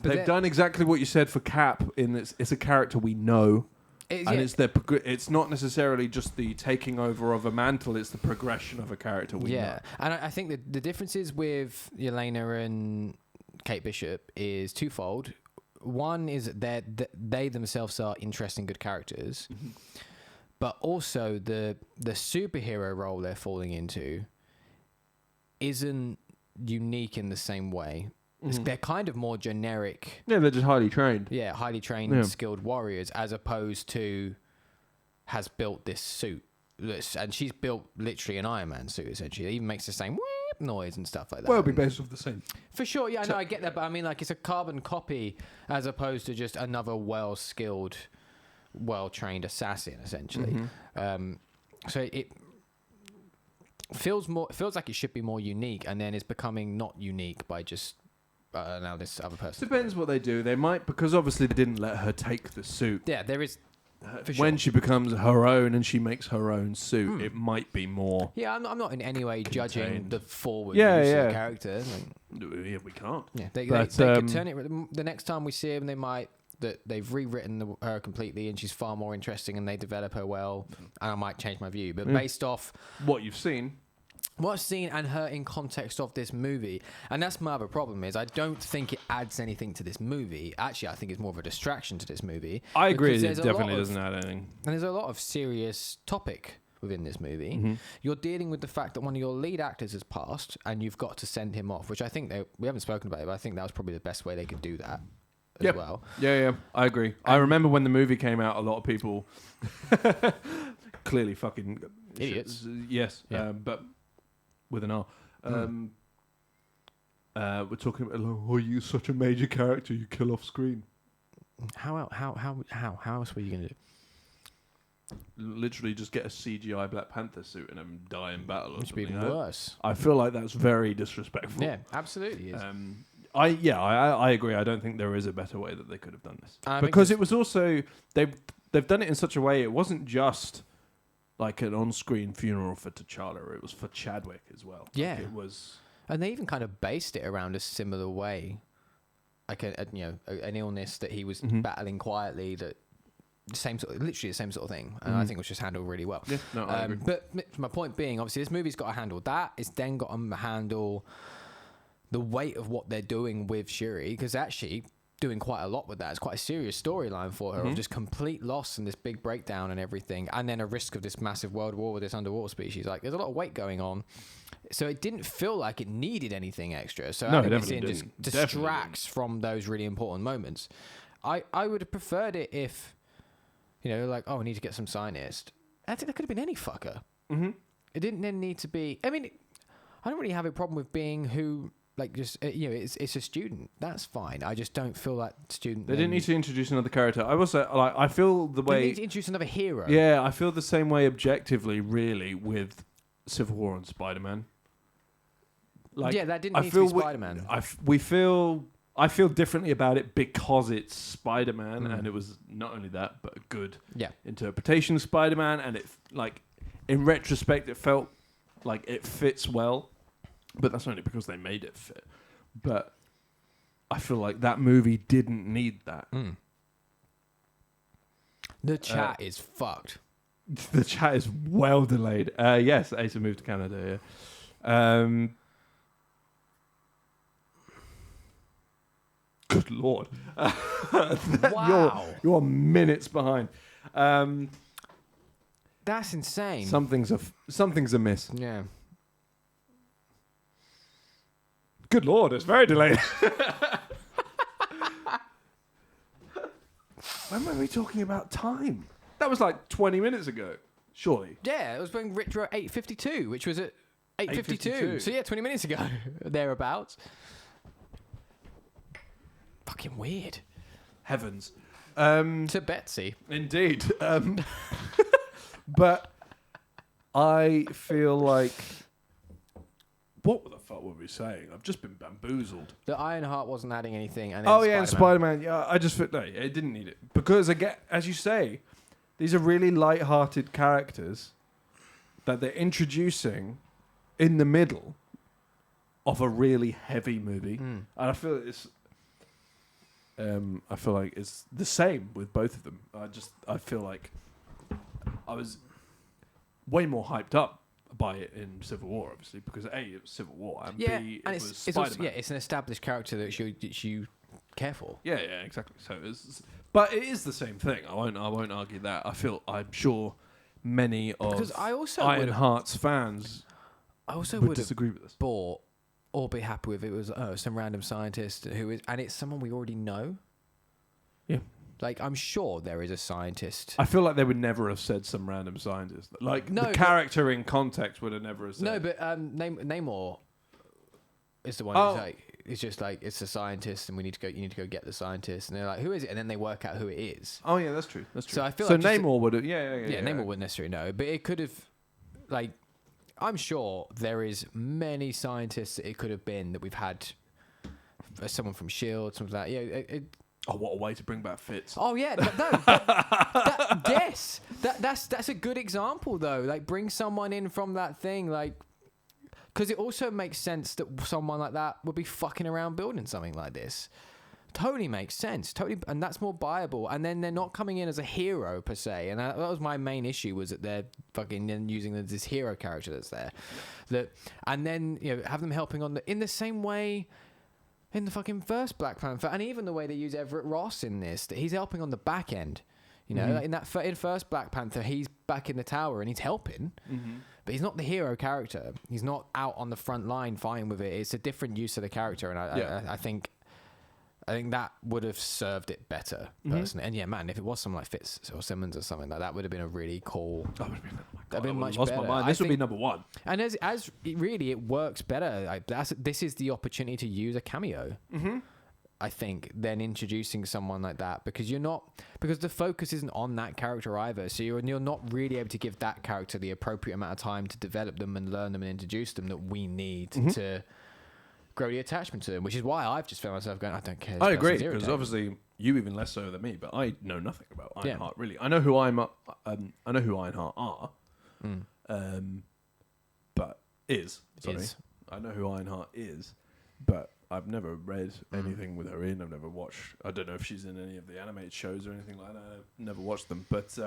they've done exactly what you said for Cap. It's a character we know. It's not necessarily just the taking over of a mantle; it's the progression of a character. And I think the differences with Yelena and Kate Bishop is twofold. One is that they themselves are interesting, good characters, but also the superhero role they're falling into isn't unique in the same way. They're kind of more generic. Yeah, they're just highly trained. Yeah, highly trained, skilled warriors, as opposed to has built this suit. And she's built literally an Iron Man suit, essentially. It even makes the same whoop noise and stuff like that. Well, it'll be based off the same. For sure, yeah, I know, I get that, but I mean, like, it's a carbon copy as opposed to just another well-skilled, well-trained assassin, essentially. So it feels like it should be more unique, and then it's becoming not unique by just now this other person. Depends what they do. They might, because obviously they didn't let her take the suit. Yeah, there is. When she becomes her own and she makes her own suit, it might be more. Yeah, I'm not in any way judging contained. the forward use of the character. Yeah, we can't. Yeah, they could turn it. The next time we see him, they've rewritten her completely, and she's far more interesting, and they develop her well. And I might change my view, but based off what you've seen. What I've seen and her in context of this movie, and that's my other problem, is I don't think it adds anything to this movie. Actually, I think it's more of a distraction to this movie. I agree, it definitely doesn't add anything. And there's a lot of serious topic within this movie. You're dealing with the fact that one of your lead actors has passed, and you've got to send him off, which I think we haven't spoken about it, but I think that was probably the best way they could do that as well. Yeah, I agree. I remember when the movie came out, a lot of people clearly fucking idiots. Yes, but with an R. We're talking about, oh, you're such a major character, you kill off screen. How else were you going to do? Literally just get a CGI Black Panther suit and then die in battle or something. Which would be even worse. I feel like that's very disrespectful. Yeah, absolutely is. I agree. I don't think there is a better way that they could have done this. Because it was also, they've done it in such a way, it wasn't just like an on-screen funeral for T'Challa. It was for Chadwick as well. Yeah, like it was, and they even kind of based it around a similar way, like an illness that he was battling quietly. That literally the same sort of thing, and I think it was just handled really well. Yeah, no, I agree. But my point being, obviously, this movie's got to handle that. It's then got to handle the weight of what they're doing with Shuri, because actually doing quite a lot with that. It's quite a serious storyline for her of just complete loss and this big breakdown and everything, and then a risk of this massive world war with this underwater species. Like, there's a lot of weight going on, so it didn't feel like it needed anything extra. So I think it just distracts from those really important moments. I would have preferred it if, like, oh, I need to get some scientist. I think that could have been any fucker. It didn't then need to be. I mean, I don't really have a problem with being who. Like, just, it's a student. That's fine. I just don't feel that student. They didn't need to introduce another character. I will say, like, I feel the way. They need to introduce another hero. Yeah, I feel the same way objectively, really, with Civil War and Spider-Man. Like, yeah, that didn't need to be Spider-Man. I feel differently about it because it's Spider-Man, and it was not only that, but a good interpretation of Spider-Man, and it, like, in retrospect, it felt like it fits well. But that's only because they made it fit. But I feel like that movie didn't need that. The chat is fucked. The chat is well delayed. Yes, Asa moved to Canada, yeah. Good Lord. Wow. You're minutes behind. That's insane. Something's amiss. Yeah. Good Lord, it's very delayed. When were we talking about time? That was like 20 minutes ago, surely. Yeah, it was when Rich wrote 8:52, which was at 8:52. So yeah, 20 minutes ago, thereabouts. Fucking weird. Heavens. To Betsy. Indeed. But I feel like... What the fuck were we saying? I've just been bamboozled. The Ironheart wasn't adding anything. And then and Spider-Man. Yeah, I just feel... No, it didn't need it. Because, again, as you say, these are really light-hearted characters that they're introducing in the middle of a really heavy movie. And I feel it's... I feel like it's the same with both of them. I feel like I was way more hyped up by it in Civil War, obviously, because A, it was Civil War, and B, it was Spider-Man. It's an established character that you care for. Yeah, exactly. So but it is the same thing. I won't argue that. I'm sure many of Ironheart's fans would disagree with this. Bought or be happy with it was some random scientist and it's someone we already know. Yeah. Like, I'm sure there is a scientist. I feel like they would never have said some random scientist. Like, the character in context would have never have said. No, but Namor is the one who's like, it's just like, it's a scientist and you need to go get the scientist. And they're like, who is it? And then they work out who it is. Oh, yeah, that's true. So I feel like Namor would have, yeah. Namor wouldn't necessarily know, but it could have, like, I'm sure there is many scientists that it could have been that we've had, someone from S.H.I.E.L.D., something like that. Yeah, oh, what a way to bring back Fitz. Oh yeah, yes, that's a good example though. Like, bring someone in from that thing, like, because it also makes sense that someone like that would be fucking around building something like this. Totally makes sense, and that's more viable. And then they're not coming in as a hero per se, and that was my main issue, was that they're fucking using this hero character that's there, and then have them helping in the same way. In the fucking first Black Panther, and even the way they use Everett Ross in this, that he's helping on the back end. Like in first Black Panther, he's back in the tower and he's helping, but he's not the hero character. He's not out on the front line fighting with it. It's a different use of the character, and I think that would have served it better personally. And yeah, man, if it was someone like Fitz or Simmons or something like that, would have been a really cool. That would have been. That'd been much lost better. My mind. This would be number one. And as really, it works better. Like, this is the opportunity to use a cameo. I think, than introducing someone like that, because the focus isn't on that character either. So you're not really able to give that character the appropriate amount of time to develop them and learn them and introduce them that we need to grow the attachment to them, which is why I've just found myself going, I don't care. I agree, because obviously you even less so than me, but I know nothing about Ironheart really. I know who I know who Ironheart are, but I know who Ironheart is, but I've never read anything with her in. I've never watched. I don't know if she's in any of the animated shows or anything like that. I've never watched them, but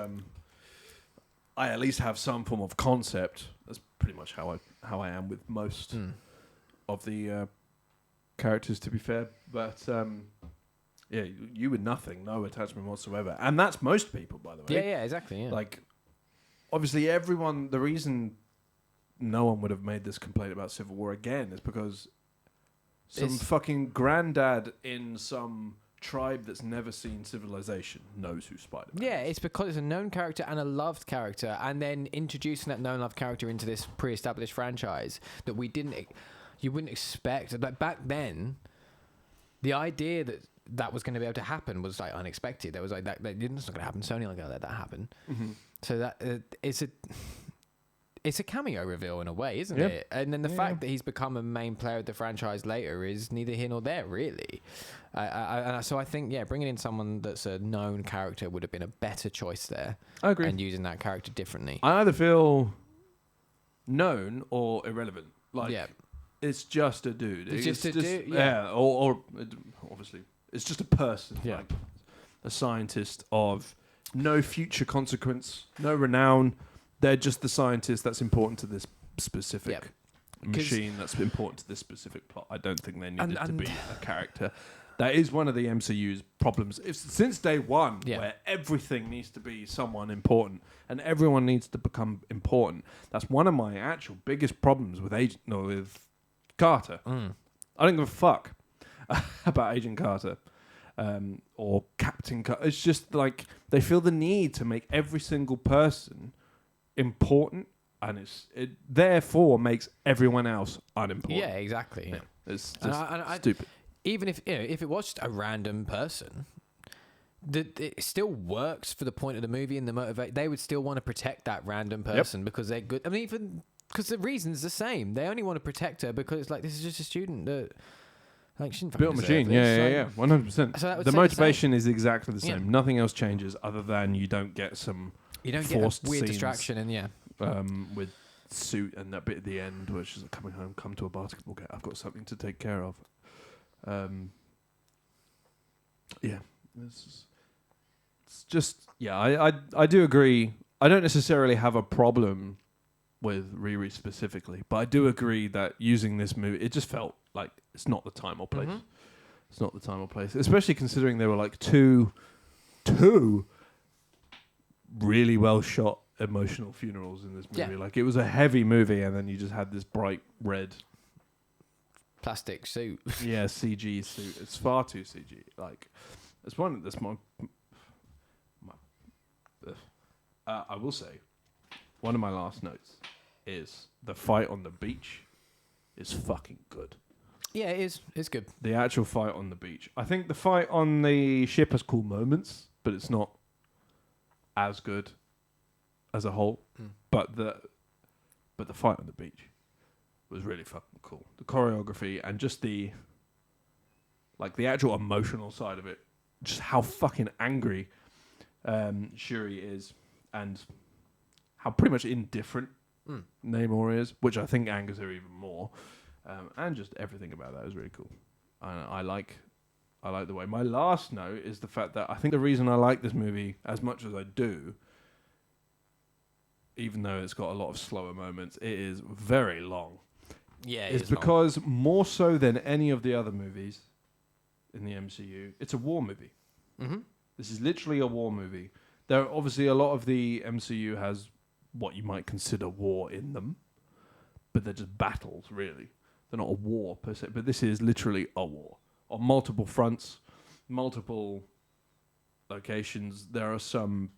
I at least have some form of concept. That's pretty much how I am with most of the characters, to be fair. But yeah, you with nothing, no attachment whatsoever, and that's most people, by the way. Yeah, exactly. Yeah. Like, obviously, everyone. The reason no one would have made this complaint about Civil War again is because some fucking granddad in some tribe that's never seen civilization knows who Spider-Man is. Yeah, it's because it's a known character and a loved character, and then introducing that known loved character into this pre-established franchise that you wouldn't expect. Like, back then, the idea that was going to be able to happen was like unexpected. There was like that it's not going to happen. Sony not going to let that happen. So that it's a cameo reveal in a way, isn't it? And then the fact that he's become a main player of the franchise later is neither here nor there, really. So I think, bringing in someone that's a known character would have been a better choice there. I agree. And using that character differently. I either feel known or irrelevant. Like, it's just a dude. It's just a dude. Yeah, or obviously, it's just a person. Yeah. Like a scientist of no future consequence, no renown. They're just the scientist that's important to this specific machine, that's important to this specific plot. I don't think they needed to be a character. That is one of the MCU's problems. Since day one, where everything needs to be someone important and everyone needs to become important. That's one of my actual biggest problems with with Carter. I don't give a fuck about Agent Carter or Captain Carter. It's just like they feel the need to make every single person important, and it therefore makes everyone else unimportant. Yeah, exactly. Yeah. It's just stupid. Even if it was just a random person, it still works for the point of the movie and the motivate. They would still want to protect that random person because they're good. I mean, even because the reason's the same. They only want to protect her because, like, this is just a student that, like, shouldn't built a machine. Yeah, 100%. So the motivation is exactly the same. Yeah. Nothing else changes other than you don't get some. You don't get a weird distraction, and with suit and that bit at the end, which is coming home, come to a basketball game. I've got something to take care of. Yeah. It's just, yeah, I do agree. I don't necessarily have a problem with Riri specifically, but I do agree that using this movie, it just felt like it's not the time or place. Mm-hmm. It's not the time or place, especially considering there were like two really well shot emotional funerals in this movie. Yeah. Like it was a heavy movie, and then you just had this bright red, Plastic suit. yeah, CG suit. It's far too CG. Like it's one that's my I will say, one of my last notes is the fight on the beach is fucking good. Yeah, it is. It's good. The actual fight on the beach. I think the fight on the ship has cool moments, but it's not as good as a whole. But the fight on the beach was really fucking cool. The choreography and just the actual emotional side of it, just how fucking angry Shuri is, and how pretty much indifferent Namor is, which I think angers her even more. And just everything about that is really cool. I like the way. My last note is the fact that I think the reason I like this movie as much as I do, even though it's got a lot of slower moments, it is very long. Yeah, It's because more so than any of the other movies in the MCU, it's a war movie. Mm-hmm. This is literally a war movie. There are obviously a lot of the MCU has what you might consider war in them, but they're just battles, really. They're not a war per se, but this is literally a war on multiple fronts, multiple locations. There are some,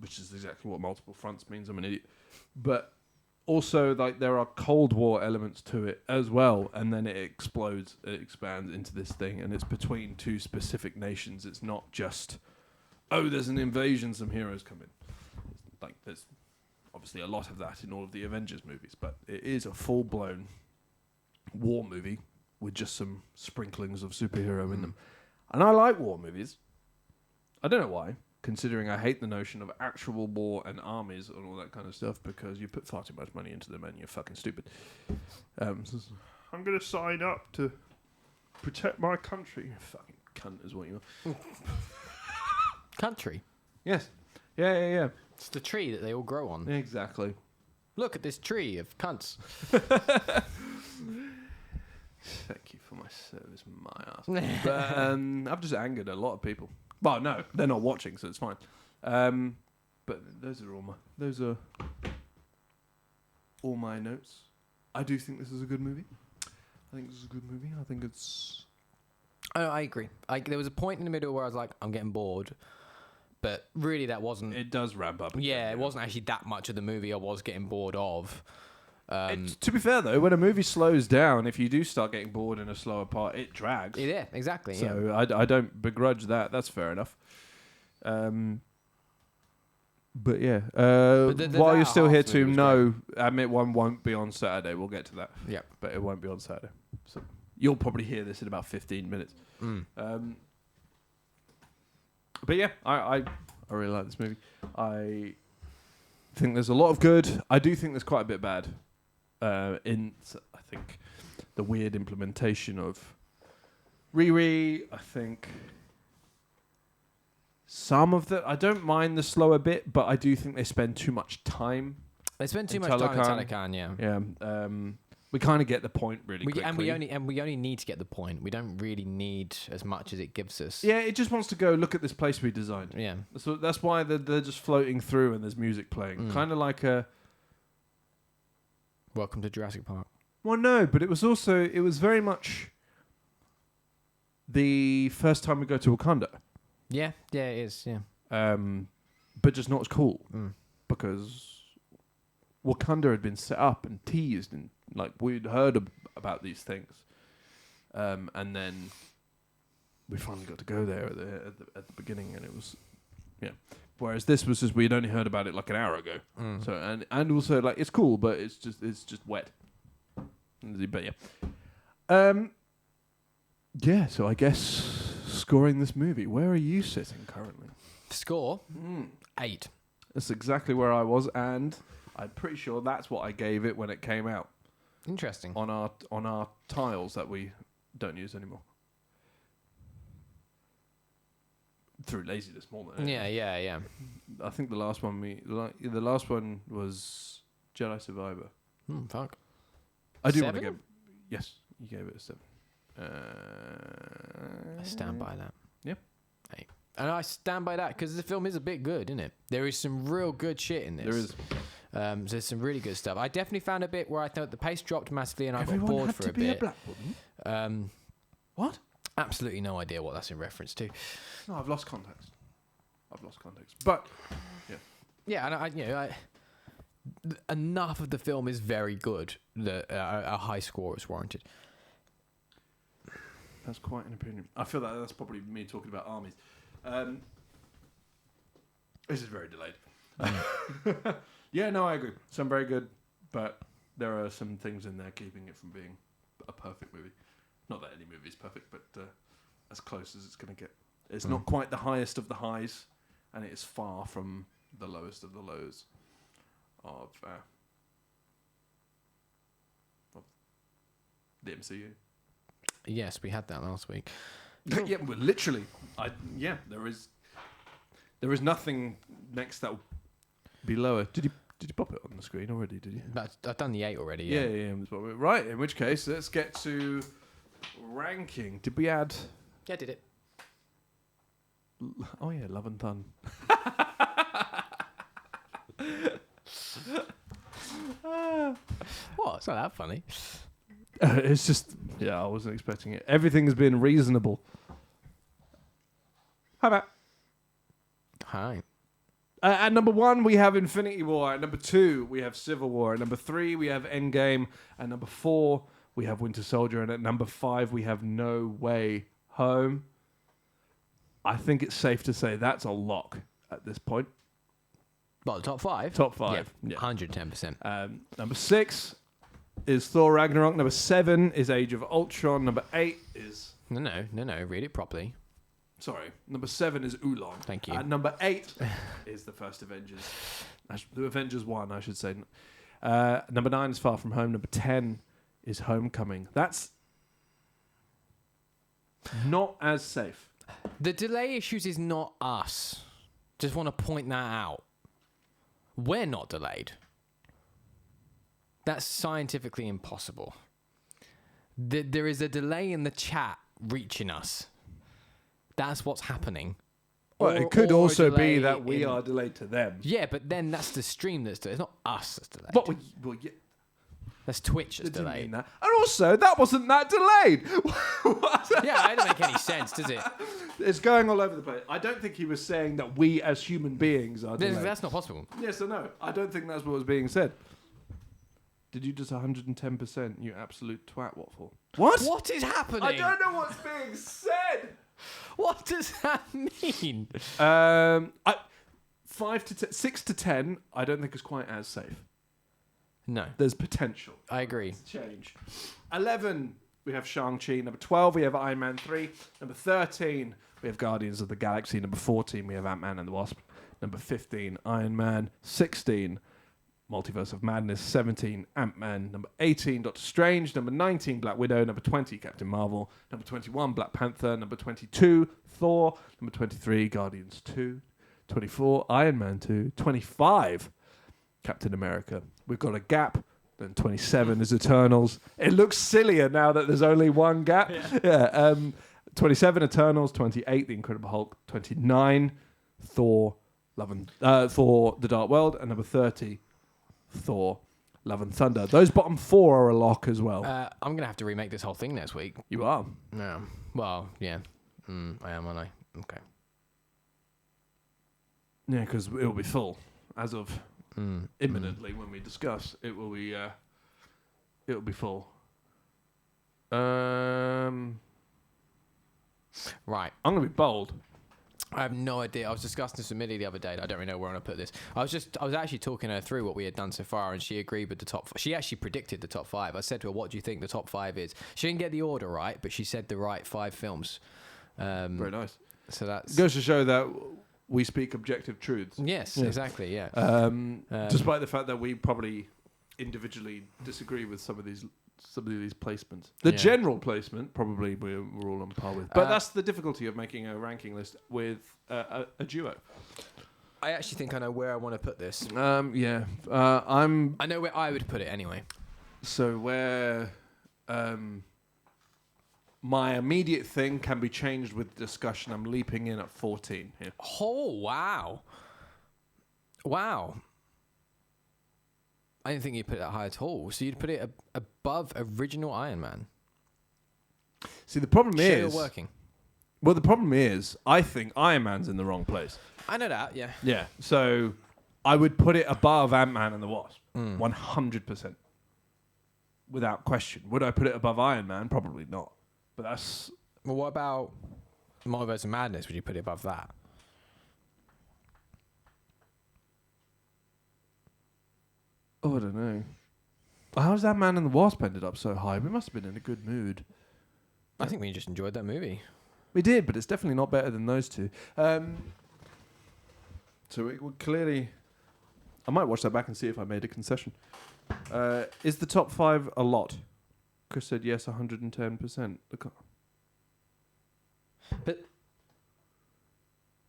which is exactly what multiple fronts means. I'm an idiot, but also like there are Cold War elements to it as well, and then it explodes, it expands into this thing, and it's between two specific nations. It's not just, oh, there's an invasion, some heroes come in. Like there's obviously a lot of that in all of the Avengers movies, but it is a full-blown war movie with just some sprinklings of superhero in them. And I like war movies. I don't know why, considering I hate the notion of actual war and armies and all that kind of stuff, because you put far too much money into them and you're fucking stupid. I'm going to sign up to protect my country. You fucking cunt is what you are. Country. Yes. Yeah. It's the tree that they all grow on. Exactly. Look at this tree of cunts. Thank you for my service, my ass. But I've just angered a lot of people. Well, no, they're not watching, so it's fine. But those are all my notes. I do think this is a good movie. I think it's. Oh, I agree. There was a point in the middle where I was like, I'm getting bored. But really, that wasn't. It does ramp up. Yeah, it wasn't actually that much of the movie I was getting bored of. To be fair, though, when a movie slows down, if you do start getting bored in a slower part, it drags. Yeah, exactly. So yeah. I don't begrudge that. That's fair enough. But yeah, while you're still here to know, admit one won't be on Saturday. We'll get to that. Yeah. But it won't be on Saturday. So you'll probably hear this in about 15 minutes. But yeah, I really like this movie. I think there's a lot of good. I do think there's quite a bit bad. I think the weird implementation of Riri. I think some of I don't mind the slower bit, but I do think they spend too much time. They spend too much time in Talokan, yeah. Yeah. We kind of get the point really quickly. And we only need to get the point. We don't really need as much as it gives us. Yeah, it just wants to go, look at this place we designed. Yeah. So that's why they're just floating through and there's music playing. Kind of like a... Welcome to Jurassic Park. Well, no, but it was very much the first time we go to Wakanda. Yeah, it is, yeah. But just not as cool. Because Wakanda had been set up and teased and like we'd heard about these things, and then we finally got to go there at the beginning, and it was, yeah. Whereas this was just we'd only heard about it like an hour ago. So and also like it's cool, but it's just wet. But yeah, yeah. So I guess scoring this movie. Where are you sitting currently? Score 8. That's exactly where I was, and I'm pretty sure that's what I gave it when it came out. Interesting. On our tiles that we don't use anymore. through laziness more than anything. Yeah. I think the last one the last one was Jedi Survivor. Fuck. I do want 7? to give. Yes, you gave it a 7. I stand by that. Yep. Hey. And I stand by that because the film is a bit good, isn't it? There is some real good shit in this. There is. There's some really good stuff. I definitely found a bit where I thought the pace dropped massively and I got Everyone bored had for to a be bit. a black woman. What? Absolutely no idea what that's in reference to. No, I've lost context. But Yeah, and enough of the film is very good that a high score is warranted. that's quite an opinion. I feel that that's probably me talking about armies. This is very delayed. Yeah, no, I agree. Some very good, but there are some things in there keeping it from being a perfect movie. Not that any movie is perfect, but as close as it's going to get. It's not quite the highest of the highs, and it is far from the lowest of the lows of the MCU. Yes, we had that last week. Yeah, well, literally. There is nothing next that will be lower. Did you pop it on the screen already? Did you? But I've done the 8 already. Yeah. Right. In which case, let's get to ranking. Did we add? Yeah, I did it. Oh yeah, Love and Thun. What? It's not that funny. It's just, I wasn't expecting it. Everything's been reasonable. How about? Hi. At number 1, we have Infinity War. At number 2, we have Civil War. At number 3, we have Endgame. At number 4, we have Winter Soldier. And at number 5, we have No Way Home. I think it's safe to say that's a lock at this point. Well, the top 5? Top 5. Yeah. 110%. Number 6 is Thor Ragnarok. Number 7 is Age of Ultron. Number 8 is... No. Read it properly. Sorry. Number 7 is Oolong. Thank you. And number 8 is the first Avengers. The Avengers 1, I should say. Number 9 is Far From Home. Number 10 is Homecoming. That's not as safe. The delay issues is not us. Just want to point that out. We're not delayed. That's scientifically impossible. There is a delay in the chat reaching us. That's what's happening. Well, it could also be that we are delayed to them. Yeah, but then that's the stream that's delayed. It's not us that's delayed. Well, yeah. That's Twitch that's Didn't delayed. mean that. And also, that wasn't that delayed. Yeah, it doesn't make any sense, does it? It's going all over the place. I don't think he was saying that we as human beings are delayed. That's not possible. Yes or no? I don't think that's what was being said. Did you just 110%, you absolute twat, what for? What? What is happening? I don't know what's being said. What does that mean? 6 to 10, I don't think is quite as safe. No. There's potential. I agree. To change. 11, we have Shang-Chi. Number 12, we have Iron Man 3. Number 13, we have Guardians of the Galaxy. Number 14, we have Ant-Man and the Wasp. Number 15, Iron Man. 16, Multiverse of Madness. 17, Ant-Man. Number 18, Doctor Strange. Number 19, Black Widow. Number 20, Captain Marvel. Number 21, Black Panther. Number 22, Thor. Number 23, Guardians 2. 24, Iron Man 2. 25, Captain America. We've got a gap. Then 27 is Eternals. It looks sillier now that there's only one gap. Yeah. 27, Eternals. 28, The Incredible Hulk. 29, Thor, Thor, The Dark World. And number 30, Thor, Love and Thunder. Those bottom 4 are a lock as well. I'm going to have to remake this whole thing next week. You are? No. Well, yeah. I am, aren't I? Okay. Yeah, because it will be full as of imminently when we discuss. It will be full. Right. I'm going to be bold. I have no idea. I was discussing this with Millie the other day. I don't really know where I'm going to put this. I was actually talking her through what we had done so far, and she agreed with the top. She actually predicted the top 5. I said to her, "What do you think the top 5 is?" She didn't get the order right, but she said the right 5 films. Very nice. So that's Goes to show that we speak objective truths. yes, Yeah. exactly, yeah. Despite the fact that we probably individually disagree with some of these placements. The general placement, probably we're all on par with. But that's the difficulty of making a ranking list with a duo. I actually think I know where I want to put this. I know where I would put it anyway. So where my immediate thing can be changed with discussion. I'm leaping in at 14 here. Oh, wow. Wow. I didn't think you'd put it that high at all. So you'd put it above original Iron Man. See, the problem Sure, is... you're working. Well, the problem is, I think Iron Man's in the wrong place. I know that, yeah. Yeah, so I would put it above Ant-Man and the Wasp. 100%. Without question. Would I put it above Iron Man? Probably not. But that's... Well, what about Multiverse of Madness? Would you put it above that? Oh, I don't know. How's that Man and the Wasp ended up so high? We must have been in a good mood. I think we just enjoyed that movie. We did, but it's definitely not better than those two. So it would clearly... I might watch that back and see if I made a concession. Is the top 5 a lot? Chris said yes, 110%. But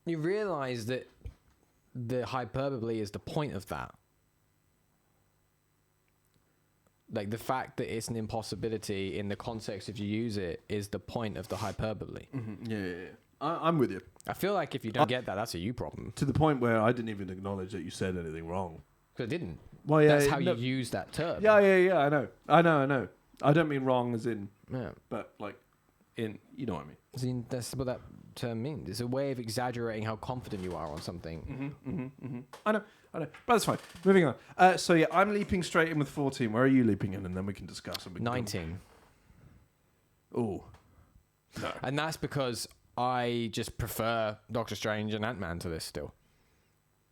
you realise that the hyperbole is the point of that. Like, the fact that it's an impossibility in the context if you use it is the point of the hyperbole. Mm-hmm. Yeah. I'm with you. I feel like if you don't get that, that's a you problem. To the point where I didn't even acknowledge that you said anything wrong. Because I didn't. Well, yeah, that's how you use that term. Yeah, I know. I don't mean wrong as in... Yeah. But, like, in... You know what I mean. As in, that's what that term means. It's a way of exaggerating how confident you are on something. I know. But that's fine. Moving on. So, yeah, I'm leaping straight in with 14. Where are you leaping in? And then we can discuss. 19. Oh. No. And that's because I just prefer Doctor Strange and Ant-Man to this still.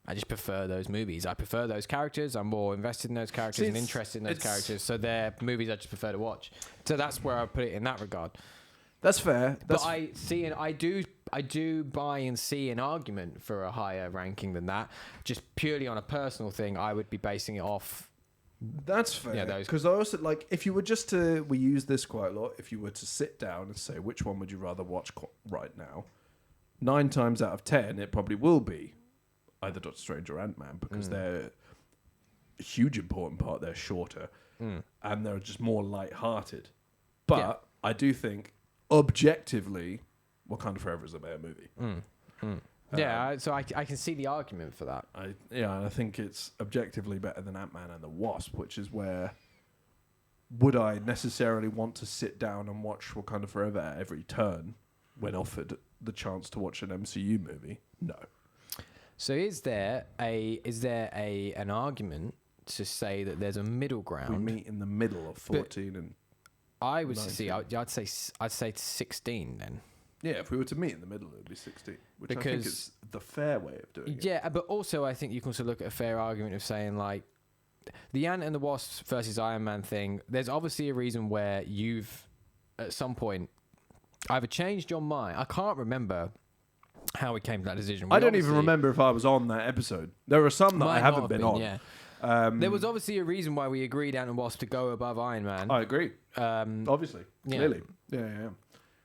I just prefer those movies. I prefer those characters. I'm more invested in those characters and interested in those characters. So they're movies I just prefer to watch. So that's where I put it in that regard. That's fair. But I do buy and see an argument for a higher ranking than that. Just purely on a personal thing, I would be basing it off. That's fair. Yeah, because I also like if you were just to we use this quite a lot. If you were to sit down and say which one would you rather watch right now, 9 times out of 10 it probably will be either Doctor Strange or Ant-Man because they're a huge important part. They're shorter and they're just more light-hearted. But I do think objectively, Wakanda Forever is a better movie. So I can see the argument for that. I think it's objectively better than Ant-Man and the Wasp, which is where would I necessarily want to sit down and watch Wakanda Forever at every turn when offered the chance to watch an MCU movie? No. So is there an argument to say that there's a middle ground? We meet in the middle of 14 and I would 19. see. I'd say 16 then. Yeah, if we were to meet in the middle, it would be 16, which I think is the fair way of doing it. Yeah, but also I think you can also look at a fair argument of saying, like, the Ant and the Wasp versus Iron Man thing, there's obviously a reason where you've, at some point, either changed your mind. I can't remember how we came to that decision. I don't even remember if I was on that episode. There are some that I haven't been on. Yeah. There was obviously a reason why we agreed Ant and Wasp to go above Iron Man. I agree. Obviously. Clearly. Yeah.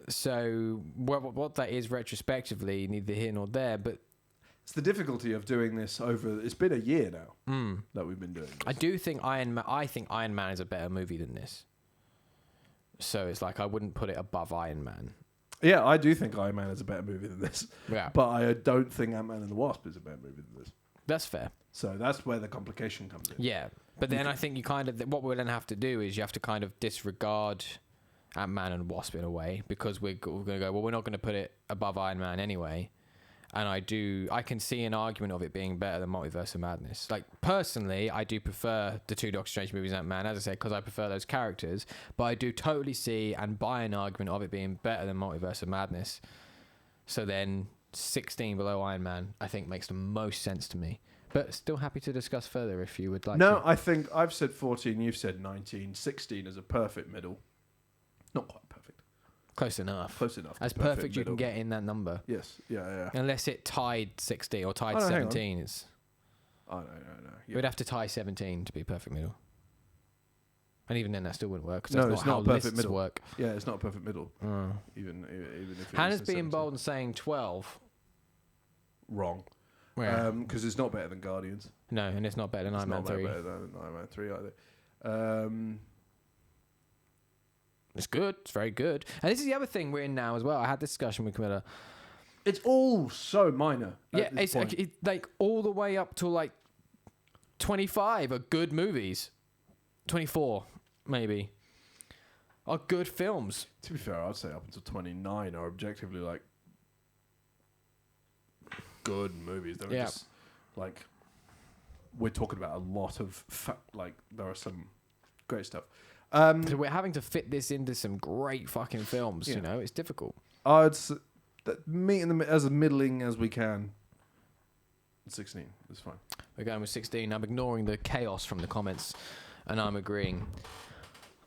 So what that is retrospectively, neither here nor there, but it's the difficulty of doing this over. It's been a year now that we've been doing this. I do think I think Iron Man is a better movie than this. So it's like I wouldn't put it above Iron Man. Yeah, I do think Iron Man is a better movie than this. Yeah, but I don't think Ant-Man and the Wasp is a better movie than this. That's fair. So that's where the complication comes in. Yeah, but then I think you kind of what we're then have to do is you have to kind of disregard Ant-Man and Wasp in a way because we're going to go, well, we're not going to put it above Iron Man anyway. And I can see an argument of it being better than Multiverse of Madness. Like, personally, I do prefer the 2 Doctor Strange movies, Ant-Man, as I said, because I prefer those characters. But I do totally see and buy an argument of it being better than Multiverse of Madness. So then 16 below Iron Man, I think makes the most sense to me. But still happy to discuss further if you would like to. No, I think I've said 14, you've said 19. 16 is a perfect middle. Not quite perfect. Close enough. As perfect you can get in that number. Yes. Yeah. Unless it tied 16 or tied 17. It's. Oh, no. Yeah. We'd have to tie 17 to be perfect middle. And even then, that still wouldn't work. 'Cause No, that's it's not not how a perfect lists middle. work. Yeah, it's not a perfect middle. Even if it Hannah's is being 17. bold and saying 12. Wrong. Yeah. Because it's not better than Guardians. No, and it's not better than It's Iron Man not 3. better than Iron Man 3 either. It's good. It's very good. And this is the other thing we're in now as well. I had this discussion with Camilla. It's all so minor. Yeah, it's like all the way up to like 25 are good movies. 24, maybe, are good films. To be fair, I'd say up until 29 are objectively like good movies. They're just like we're talking about a lot of like there are some great stuff. So we're having to fit this into some great fucking films. You know, it's difficult. I'd meet in the as middling as we can. 16 is fine. We're going with 16. I'm ignoring the chaos from the comments, and I'm agreeing.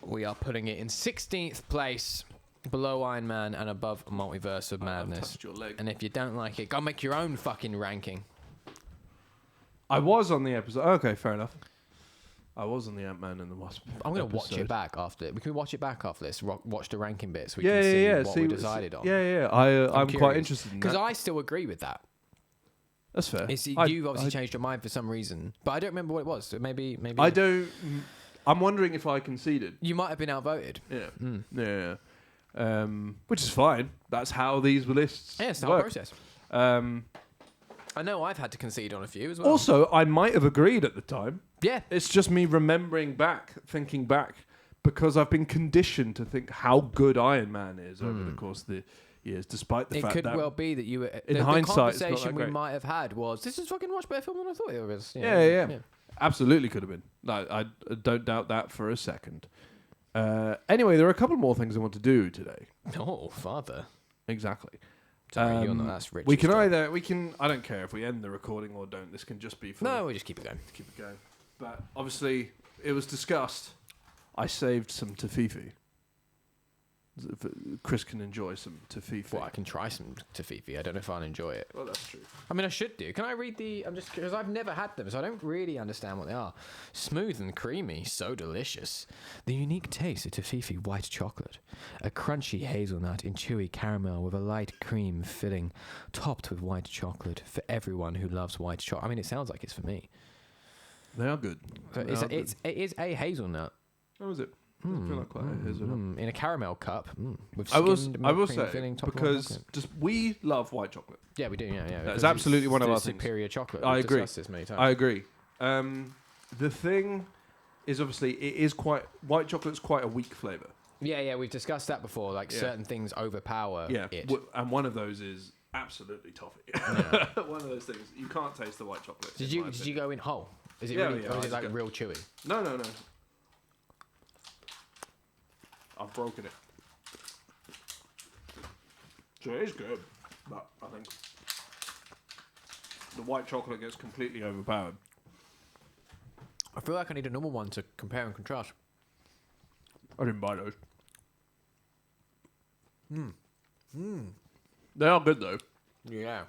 We are putting it in 16th place, below Iron Man and above Multiverse of Madness. I've touched your leg. And if you don't like it, go make your own fucking ranking. I was on the episode. Okay, fair enough. I was on the Ant-Man and the Wasp. I'm going to watch it back after. We can watch it back after this. Watch the ranking bits. So we Yeah, can see yeah. what we decided on. Yeah. I'm quite interested in that. Because I still agree with that. That's fair. You've obviously changed your mind for some reason, but I don't remember what it was. So maybe. I don't. I'm wondering if I conceded. You might have been outvoted. Yeah. Yeah. Which is fine. That's how these lists. Yeah, it's the work. whole process. I know I've had to concede on a few as well. Also, I might have agreed at the time. Yeah. It's just me remembering back, thinking back, because I've been conditioned to think how good Iron Man is over the course of the years, despite the fact that... It could well be that you were... In hindsight, it's not that conversation we great. might have had was, this is fucking much better film than I thought it was. You know, Yeah. Absolutely could have been. I don't doubt that for a second. Anyway, there are a couple more things I want to do today. Oh, father. Exactly. Sorry, you're not, that's rich. I don't care if we end the recording or don't. This can just be for... No, we'll just keep it going. Keep it going. But obviously, it was discussed. I saved some tofifi. Chris can enjoy some tofifi. Well, I can try some tofifi. I don't know if I'll enjoy it. Well, that's true. I mean, I should do. Can I read the... I'm just... Because I've never had them, so I don't really understand what they are. Smooth and creamy. So delicious. The unique taste of tofifi white chocolate. A crunchy hazelnut and chewy caramel with a light cream filling. Topped with white chocolate for everyone who loves white chocolate. I mean, it sounds like it's for me. They are good. So it is a hazelnut. How is it? I feel like quite a hazelnut. In a caramel cup. With I will cream say, filling, topped with because white chocolate. just we love white chocolate. Yeah, we do. Yeah. That's because absolutely it's one of the our things. superior chocolate. I We've agree. discussed this many times. I agree. The thing is, obviously, it is quite... White chocolate's quite a weak flavour. Yeah, we've discussed that before. Like, certain things overpower it. And one of those is absolutely toffee. One of those things. You can't taste the white chocolate. Did you go in whole? Is it really, or is it like real chewy? No. I've broken it. So it is good, but I think the white chocolate gets completely overpowered. I feel like I need a normal one to compare and contrast. I didn't buy those. They are good though. Yeah.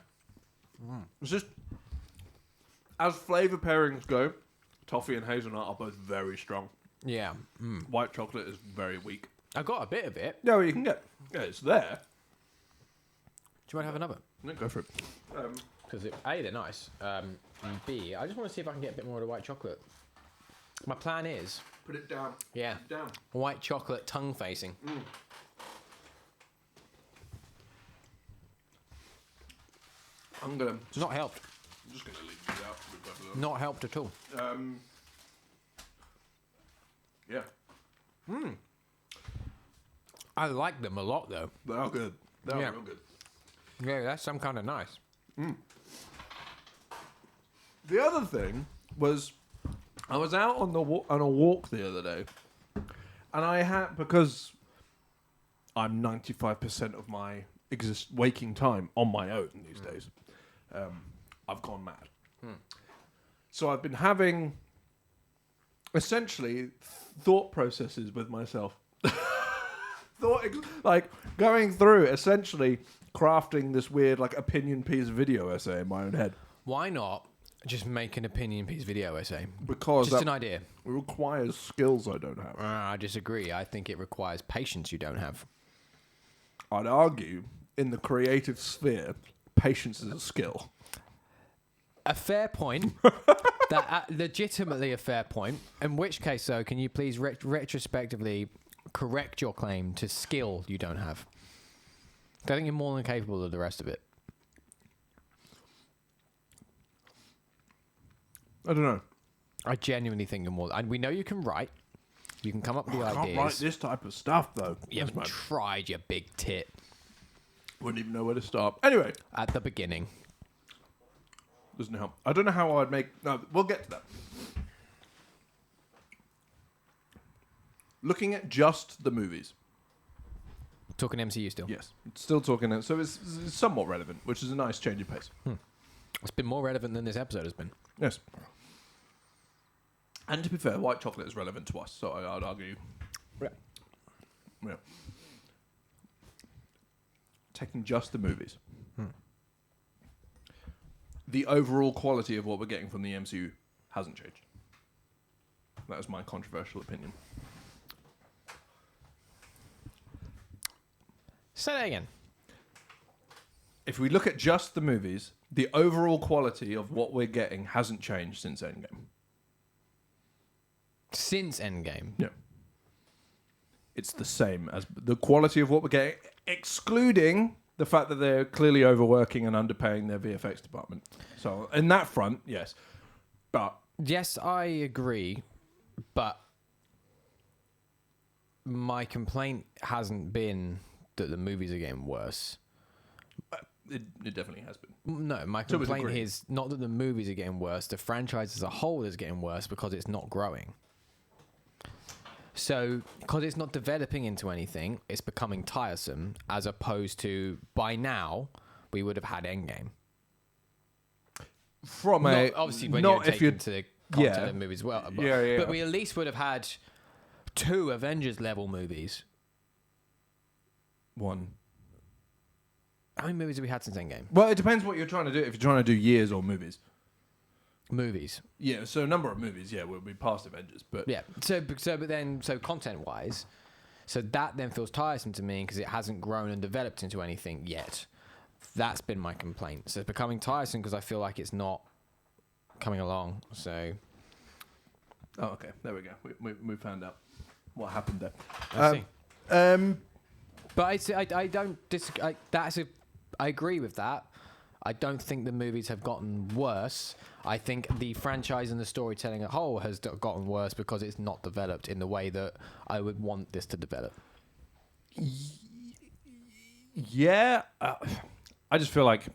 It's just, as flavour pairings go, toffee and hazelnut are both very strong. Yeah. White chocolate is very weak. I got a bit of it. Yeah, well, you can get. Yeah, it's there. Do you want to have another? No, go for it. Because A, they're nice. And B, I just want to see if I can get a bit more of the white chocolate. My plan is... Put it down. Yeah. Put it down. White chocolate tongue facing. It's not helped. I'm just going to leave these out. With both of them. Not helped at all. Yeah. I like them a lot, though. They are good. They are real good. Yeah, that's some kind of nice. The other thing was, I was out on a walk the other day, and I had, because I'm 95% of my waking time on my own these days, I've gone mad. So I've been having essentially thought processes with myself. Like going through essentially crafting this weird like opinion piece video essay in my own head. Why not Just make an opinion piece video essay. Because Just an idea. It requires skills I don't have. I disagree. I think it requires patience you don't have. I'd argue, in the creative sphere, patience is a skill. A fair point. Legitimately a fair point. In which case, though, can you please retrospectively correct your claim to skill you don't have? I think you're more than capable of the rest of it. I don't know. I genuinely think you're more... And we know you can write. You can come up with the I ideas. can't write this type of stuff, though. You haven't tried, you big tit. Wouldn't even know where to start. Anyway. At the beginning. Doesn't help. I don't know how I'd make... No, we'll get to that. Looking at just the movies. Talking MCU still? Yes. Still talking... So it's somewhat relevant, which is a nice change of pace. It's been more relevant than this episode has been. Yes. And to be fair, white chocolate is relevant to us, so I'd argue... Yeah. Taking just the movies. The overall quality of what we're getting from the MCU hasn't changed. That was my controversial opinion. Say that again. If we look at just the movies, the overall quality of what we're getting hasn't changed since Endgame. Since Endgame? Yeah. It's the same as the quality of what we're getting, excluding the fact that they're clearly overworking and underpaying their VFX department. So, in that front, yes. But... Yes, I agree, but my complaint hasn't been that the movies are getting worse. It definitely has been. No, my complaint is not that the movies are getting worse. The franchise as a whole is getting worse because it's not growing. So, because it's not developing into anything, it's becoming tiresome, as opposed to, by now, we would have had Endgame. From not, obviously, when you're taking to content of movies as well. But, but we at least would have had 2 Avengers-level movies. 1. How many movies have we had since Endgame? Well, it depends what you're trying to do. If you're trying to do years or movies. Movies. Yeah, so a number of movies, we'll be past Avengers, but... Yeah, so content-wise, so that then feels tiresome to me because it hasn't grown and developed into anything yet. That's been my complaint. So it's becoming tiresome because I feel like it's not coming along, so... Oh, okay, there we go. We found out what happened there. I see. But I don't disagree. I agree with that. I don't think the movies have gotten worse. I think the franchise and the storytelling as a whole has gotten worse because it's not developed in the way that I would want this to develop. Yeah. I just feel like...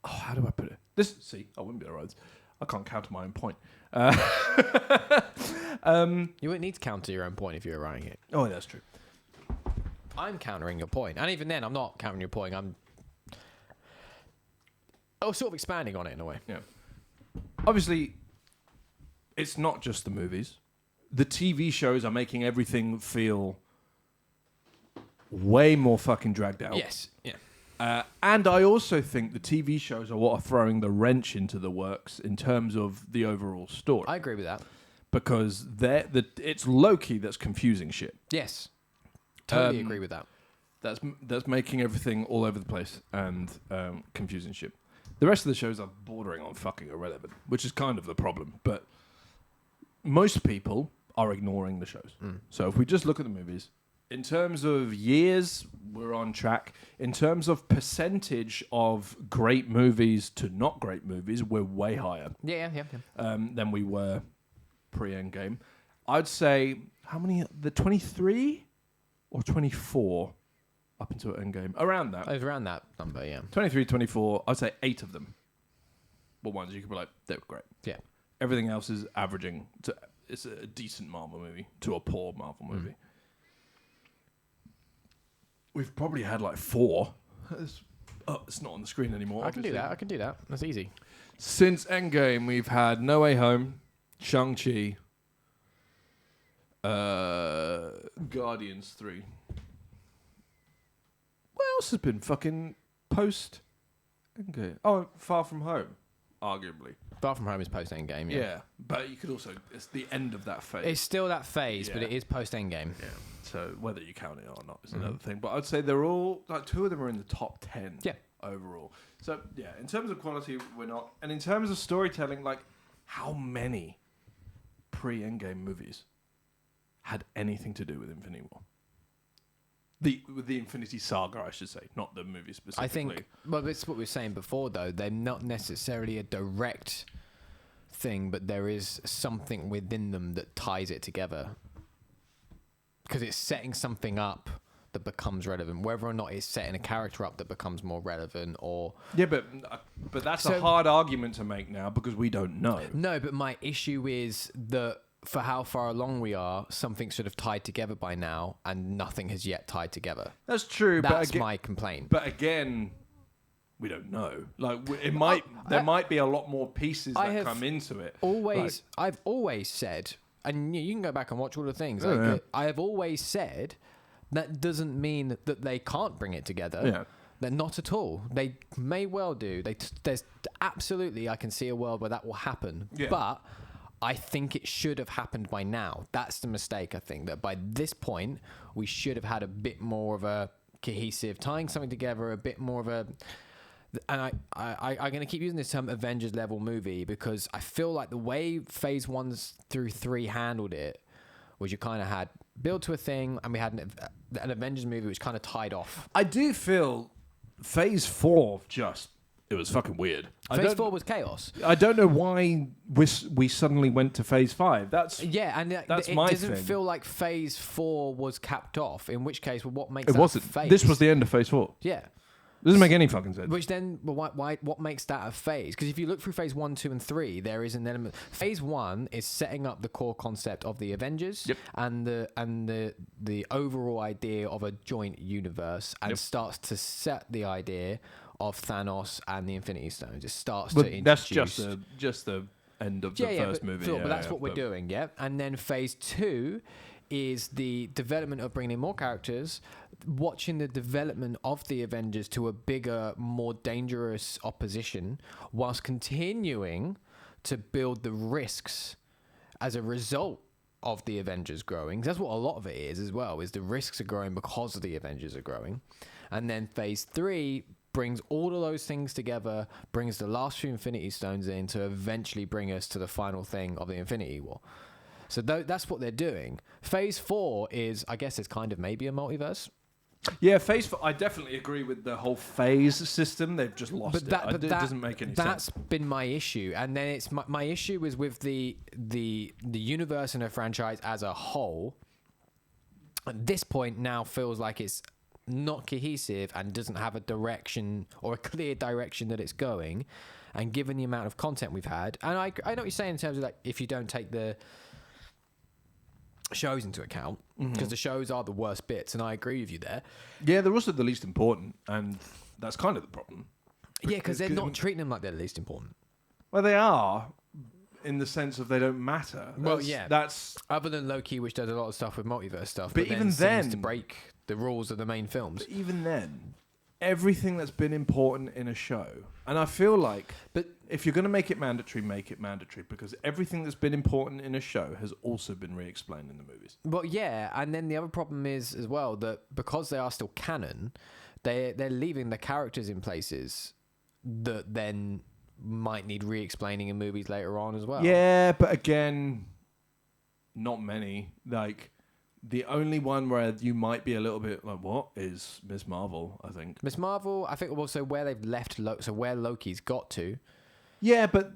Oh, how do I put it? See, I wouldn't be alright. I can't counter my own point. You wouldn't need to counter your own point if you were writing it. Oh, that's true. I'm countering your point. And even then, I'm not countering your point. I'm sort of expanding on it in a way. Yeah. Obviously, it's not just the movies. The TV shows are making everything feel way more fucking dragged out. Yes. Yeah. And I also think the TV shows are what are throwing the wrench into the works in terms of the overall story. I agree with that. Because it's Loki that's confusing shit. Yes. Totally agree with that. That's making everything all over the place and confusing shit. The rest of the shows are bordering on fucking irrelevant, which is kind of the problem. But most people are ignoring the shows. So if we just look at the movies, in terms of years, we're on track. In terms of percentage of great movies to not great movies, we're way higher. Yeah. Than we were pre-Endgame. I'd say, how many? The 23 or 24 up until Endgame? Around that. It was around that number, yeah. 23, 24, I'd say 8 of them were ones you could be like, they were great. Yeah. Everything else is averaging. It's a decent Marvel movie to a poor Marvel movie. We've probably had like 4. It's not on the screen anymore. I can do that. That's easy. Since Endgame, we've had No Way Home, Shang-Chi, Guardians 3. What else has been fucking post Okay. Oh, Far From Home, arguably. Far From Home is post Endgame. Yeah, but you could also it's the end of that phase. It's still that phase, but it is post Endgame. Yeah. So whether you count it or not is another thing. But I'd say they're all like 2 of them are in the top 10. Yeah. Overall. So yeah, in terms of quality, we're not, and in terms of storytelling, like how many pre-Endgame movies had anything to do with Infinity War? With the Infinity Saga, I should say, not the movie specifically. I think, well, it's what we were saying before, though. They're not necessarily a direct thing, but there is something within them that ties it together. Because it's setting something up that becomes relevant, whether or not it's setting a character up that becomes more relevant, or... Yeah, but that's a hard argument to make now, because we don't know. No, but my issue is that for how far along we are, something should have tied together by now, and nothing has yet tied together. That's true. That's my complaint. But again, we don't know. Like there might be a lot more pieces that come into it. I've always said, and you can go back and watch all the things. I have always said that doesn't mean that they can't bring it together. Yeah. They're not at all. They may well do. There's absolutely, I can see a world where that will happen. Yeah. But I think it should have happened by now. That's the mistake, I think, that by this point, we should have had a bit more of a cohesive, tying something together, a bit more of a... And I'm going to keep using this term Avengers level movie, because I feel like the way Phase 1 through 3 handled it was you kind of had build to a thing, and we had an Avengers movie which kind of tied off. I do feel Phase 4 it was fucking weird. Phase 4 was chaos. I don't know why we suddenly went to Phase 5. That's my thing. It doesn't feel like Phase 4 was capped off, in which case, well, what makes it that wasn't. phase? This was the end of Phase 4. Yeah. Doesn't make any fucking sense. Which then, well, what makes that a phase? Because if you look through Phase 1, 2, and 3, there is an element. Phase 1 is setting up the core concept of the Avengers and the overall idea of a joint universe, and starts to set the idea of Thanos and the Infinity Stones. It starts to introduce. That's just the end of the first movie. But that's what we're doing, yeah. And then Phase 2 is the development of bringing in more characters, watching the development of the Avengers to a bigger, more dangerous opposition, whilst continuing to build the risks as a result of the Avengers growing. That's what a lot of it is as well, is the risks are growing because of the Avengers are growing. And then Phase 3 brings all of those things together, brings the last few Infinity Stones in to eventually bring us to the final thing of the Infinity War. So that's what they're doing. Phase 4 is, I guess it's kind of maybe a multiverse. Yeah, Phase 4, I definitely agree with the whole phase system. They've just lost it. It doesn't make any sense. That's been my issue. And then it's my issue is with the universe and a franchise as a whole. At this point now feels like it's not cohesive and doesn't have a direction or a clear direction that it's going. And given the amount of content we've had, and I know what you're saying in terms of like, if you don't take the shows into account, because the shows are the worst bits, and I agree with you there. Yeah, they're also the least important, and that's kind of the problem. Yeah, because they're not treating them like they're the least important. Well, they are, in the sense of they don't matter. That's other than Loki, which does a lot of stuff with multiverse stuff, but even then seems to break the rules of the main films. But even then, everything that's been important in a show, and I feel like, but if you're going to make it mandatory, because everything that's been important in a show has also been re-explained in the movies. Well, yeah, and then the other problem is as well that because they are still canon, they're leaving the characters in places that then might need re-explaining in movies later on as well. Yeah, but again, not many. Like, the only one where you might be a little bit like, what, is Ms. Marvel, I think. Ms. Marvel, I think also where they've left, so where Loki's got to. Yeah, but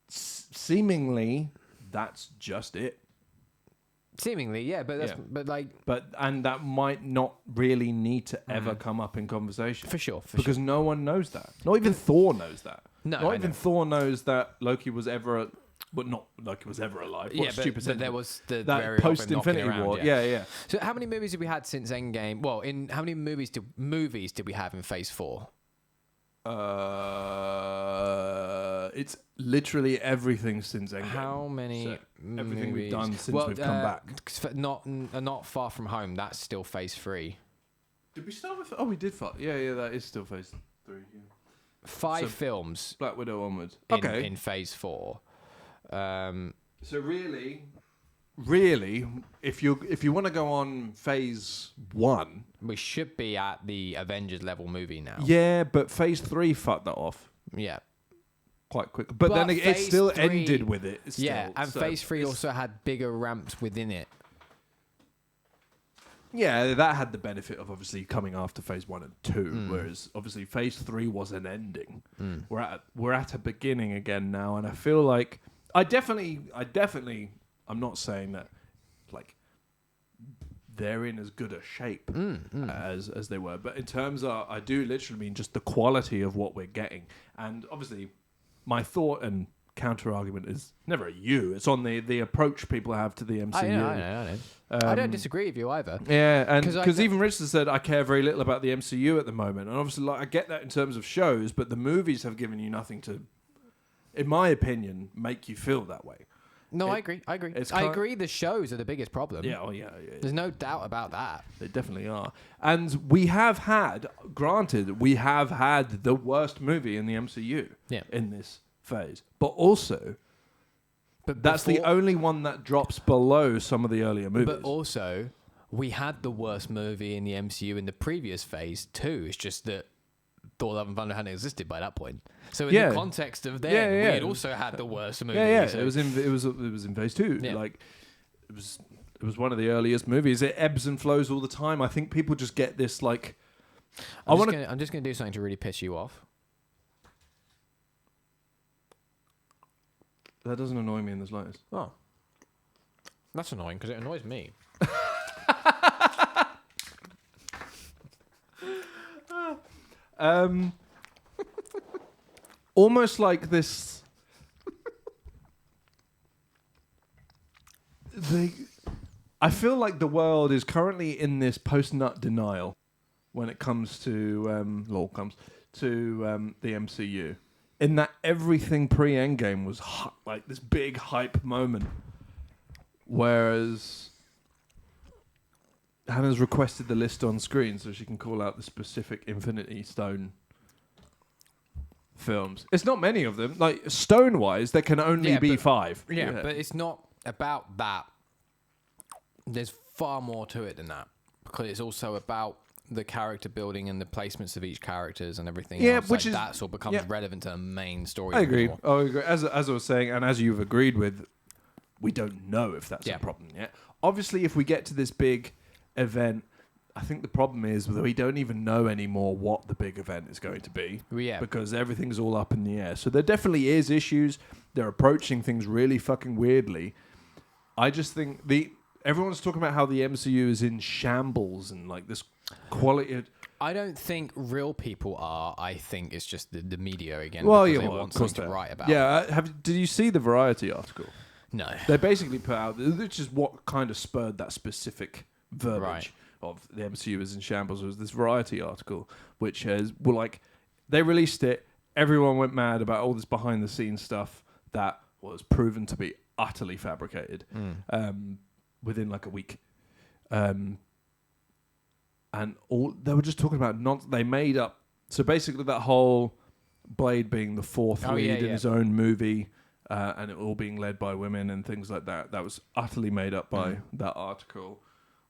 seemingly that's just it. Seemingly, yeah, and that might not really need to ever come up in conversation. For sure. Because no one knows that. Not even Thor knows that. Not even Thor knows that Loki was ever... But not like he was ever alive. What but there was that post Infinity War. Yeah. So how many movies have we had since Endgame? Well, how many movies did we have in Phase 4? It's literally everything since Endgame. How many movies? Everything we've done since we've come back. Not Far From Home. That's still Phase 3. Did we start with? Oh, we did. Yeah. That is still Phase 3. Yeah. 5 films Black Widow onwards. in Phase 4. So really, if you want to go on Phase 1, We should be at the Avengers level movie now. yeah, but Phase 3 fucked that off Yeah. quite quick. But then it Phase still 3 ended with it. Yeah, and Phase 3 also had bigger ramps within it. Yeah, that had the benefit of obviously coming after Phase 1 and 2, whereas obviously Phase 3 was an ending. We're at a beginning again now, and I feel like I'm not saying that like they're in as good a shape as they were, but in terms of, I do literally mean just the quality of what we're getting. And obviously my thought and counter argument is never it's on the approach people have to the MCU. I know. I don't disagree with you either. Yeah, and because even Richard said I care very little about the MCU at the moment, and obviously like I get that in terms of shows, but the movies have given you nothing to, in my opinion, make you feel that way. No, I agree. I agree the shows are the biggest problem. Yeah, There's no doubt about that. They definitely are. And we have had the worst movie in the MCU in this phase. But also, that's the only one that drops below some of the earlier movies. But also, we had the worst movie in the MCU in the previous phase too. It's just that Thor: Love and Thunder hadn't existed by that point. So in the context of them, we had also had the worst movie. Yeah. So. It was in phase 2. Yeah. Like it was one of the earliest movies. It ebbs and flows all the time. I think people just get this like. I'm just gonna do something to really piss you off. That doesn't annoy me in the slightest. Oh, that's annoying because it annoys me. Almost like this. I feel like the world is currently in this post-nut denial when it comes to the MCU. In that everything pre-Endgame was like this big hype moment, whereas Hannah's requested the list on screen so she can call out the specific Infinity Stone films. It's not many of them. Like stone-wise, there can only be 5. Yeah, but it's not about that. There's far more to it than that because it's also about the character building and the placements of each characters and everything else. Which that sort of becomes relevant to the main story. I agree. As I was saying, and as you've agreed with, we don't know if that's a problem yet. Obviously, if we get to this big event, I think the problem is that we don't even know anymore what the big event is going to be. Yeah. Because everything's all up in the air. So there definitely is issues. They're approaching things really fucking weirdly. I just think everyone's talking about how the MCU is in shambles and like this quality. I don't think real people are. I think it's just the media again. Well, they want something to write about. Yeah. Did you see the Variety article? No. They basically put out, which is what kind of spurred that specific verbiage of the MCU is in shambles, was this Variety article, which they released it. Everyone went mad about all this behind the scenes stuff that was proven to be utterly fabricated within like a week. And they were just talking about they made up. So basically that whole Blade being the fourth lead in his own movie, and it all being led by women and things like that, that was utterly made up by that article.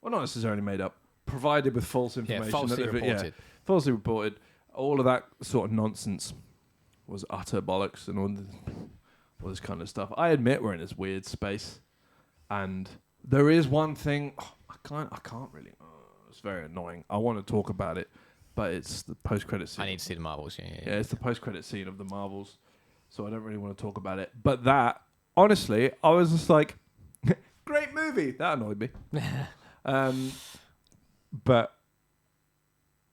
Well, not necessarily made up, provided with false information. Falsely reported. Falsely reported. All of that sort of nonsense was utter bollocks and all this kind of stuff. I admit we're in this weird space, and there is one thing I can't really. It's very annoying. I want to talk about it, but it's the post-credit scene. I need to see the Marvels. Yeah, it's the post-credit scene of the Marvels, so I don't really want to talk about it. But that, honestly, I was just like, great movie. That annoyed me. But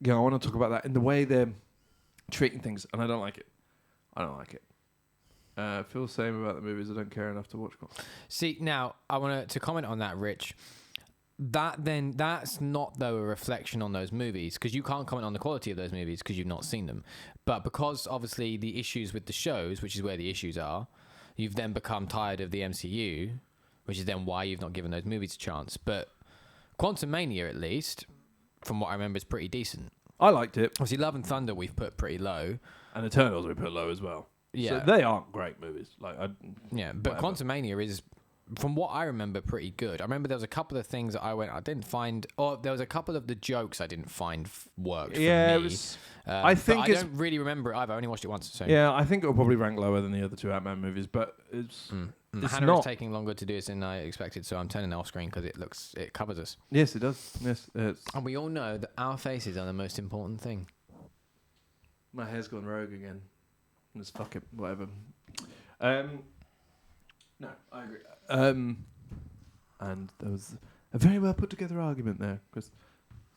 I want to talk about that in the way they're treating things, and I don't like it. I feel the same about the movies. I don't care enough to watch. See, now I want to comment on that, Rich. That's not though a reflection on those movies, because you can't comment on the quality of those movies because you've not seen them. But because obviously the issues with the shows, which is where the issues are, you've then become tired of the MCU, which is then why you've not given those movies a chance. But Quantumania, at least, from what I remember, is pretty decent. I liked it. Obviously, Love and Thunder we've put pretty low. And Eternals we put low as well. Yeah. So they aren't great movies. But whatever. Quantumania is, from what I remember, pretty good. I remember there was a couple of things that I didn't find, or there was a couple of the jokes I didn't find worked for me. It was, I think I don't really remember it either. I only watched it once. So. Yeah, I think it will probably rank lower than the other two Ant-Man movies, but it's Hannah is taking longer to do this than I expected, so I'm turning it off screen because it covers us. Yes, it does. Yes, and we all know that our faces are the most important thing. My hair's gone rogue again. Just fuck it, whatever. No, I agree. And there was a very well put together argument there, because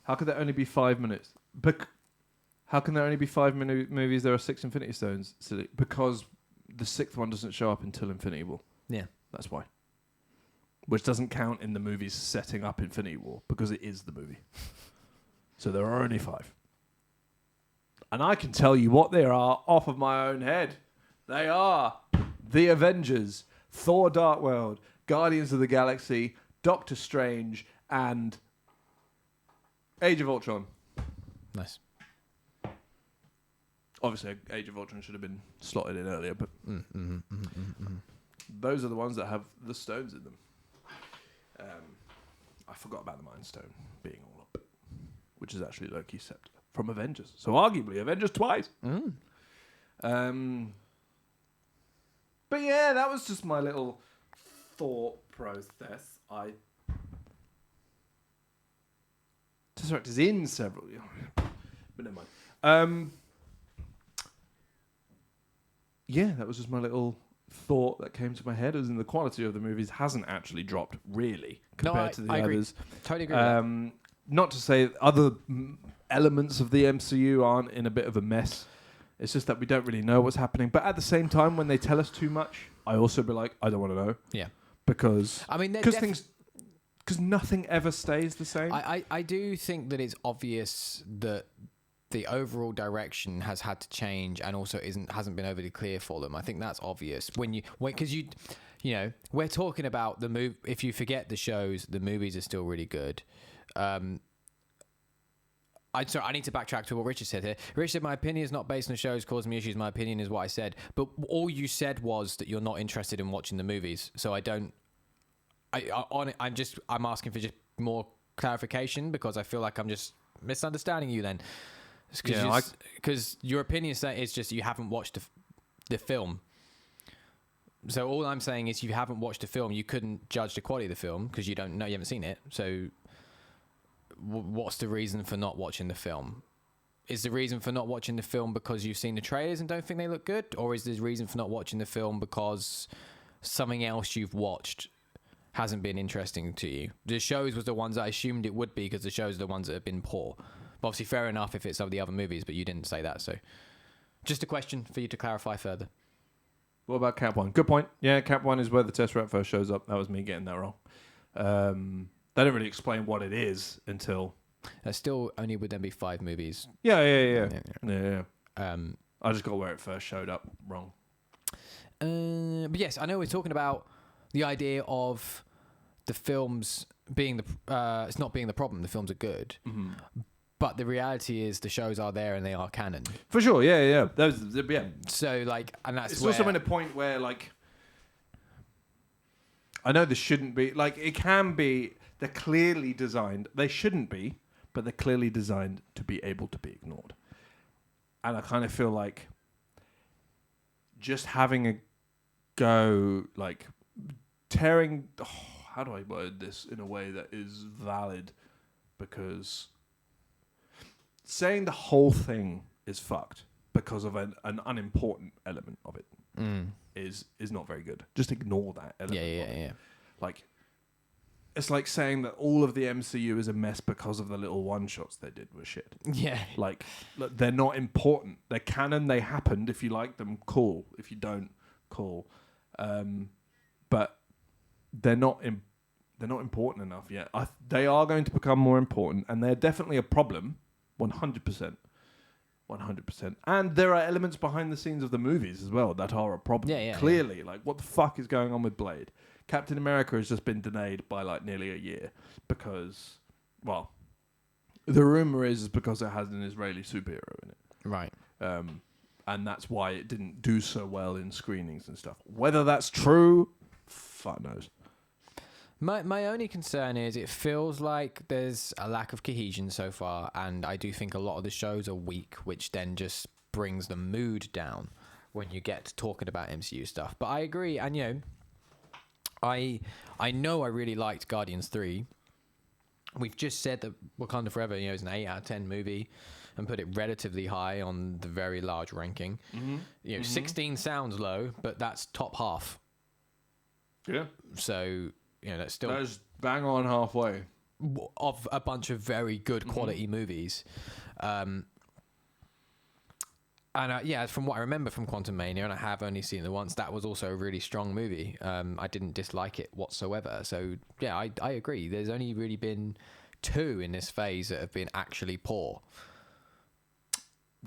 how could there only be 5 minutes? How can there only be 5 minute movies? There are 6 Infinity Stones. Silly. Because the 6th one doesn't show up until Infinity War. Yeah. That's why. Which doesn't count in the movie's setting up Infinity War, because it is the movie. So there are only 5. And I can tell you what they are off of my own head. They are The Avengers, Thor Dark World, Guardians of the Galaxy, Doctor Strange, and Age of Ultron. Nice. Obviously, Age of Ultron should have been slotted in earlier, but those are the ones that have the stones in them. I forgot about the Mind Stone being all up, which is actually Loki's scepter from Avengers. So arguably, Avengers twice. But yeah, that was just my little thought process. Tesseract is in several, but never mind. Yeah, that was just my little thought that came to my head. As in, the quality of the movies hasn't actually dropped really compared to the others. Totally agree with that. Not to say other elements of the MCU aren't in a bit of a mess. It's just that we don't really know what's happening. But at the same time, when they tell us too much, I also be like, I don't want to know. Yeah. Because because nothing ever stays the same. I do think that it's obvious that the overall direction has had to change, and also hasn't been overly clear for them. I think that's obvious because you know, we're talking about the move. If you forget the shows, the movies are still really good. I need to backtrack to what Richard said here. Richard said, my opinion is not based on the shows causing me issues. My opinion is what I said. But all you said was that you're not interested in watching the movies. So I'm asking for just more clarification, because I feel like I'm just misunderstanding you then. Because your opinion is just you haven't watched the film. So all I'm saying is you haven't watched the film. You couldn't judge the quality of the film because you don't know, you haven't seen it. So what's the reason for not watching the film? Is the reason for not watching the film because you've seen the trailers and don't think they look good? Or is the reason for not watching the film because something else you've watched hasn't been interesting to you? The shows was the ones I assumed it would be, because the shows are the ones that have been poor. But obviously fair enough if it's some of the other movies, but you didn't say that. So just a question for you to clarify further. What about Cap 1? Good point. Yeah, Cap 1 is where the Tesseract first shows up. That was me getting that wrong. They don't really explain what it is until... Still only would then be 5 movies. Yeah. I just got where it first showed up wrong. But yes, I know we're talking about the idea of the films being it's not being the problem. The films are good. Mm-hmm. But the reality is the shows are there and they are canon. For sure, yeah. So, and that's it's also in a point where, I know this shouldn't be, it can be... They're clearly designed. They shouldn't be, but they're clearly designed to be able to be ignored. And I kind of feel like just having a go, tearing... how do I word this in a way that is valid? Because saying the whole thing is fucked because of an unimportant element of it is not very good. Just ignore that element. Yeah. It's like saying that all of the MCU is a mess because of the little one-shots they did with shit. Yeah. Look, they're not important. They're canon. They happened. If you like them, cool. If you don't, cool. But they're not important enough yet. They are going to become more important, and they're definitely a problem, 100%. 100%. And there are elements behind the scenes of the movies as well that are a problem. Yeah. Clearly, what the fuck is going on with Blade? Captain America has just been delayed by nearly a year because, the rumor is because it has an Israeli superhero in it. Right. and that's why it didn't do so well in screenings and stuff. Whether that's true, fuck knows. My only concern is it feels like there's a lack of cohesion so far, and I do think a lot of the shows are weak, which then just brings the mood down when you get to talking about MCU stuff. But I agree, and I know I really liked Guardians 3. We've just said that Wakanda Forever, is an 8 out of 10 movie, and put it relatively high on the very large ranking. 16 sounds low, but that's top half. Yeah. So that's still bang on halfway of a bunch of very good quality movies. And from what I remember from Quantumania, and I have only seen it once, that was also a really strong movie. I didn't dislike it whatsoever. So yeah, I agree. There's only really been 2 in this phase that have been actually poor.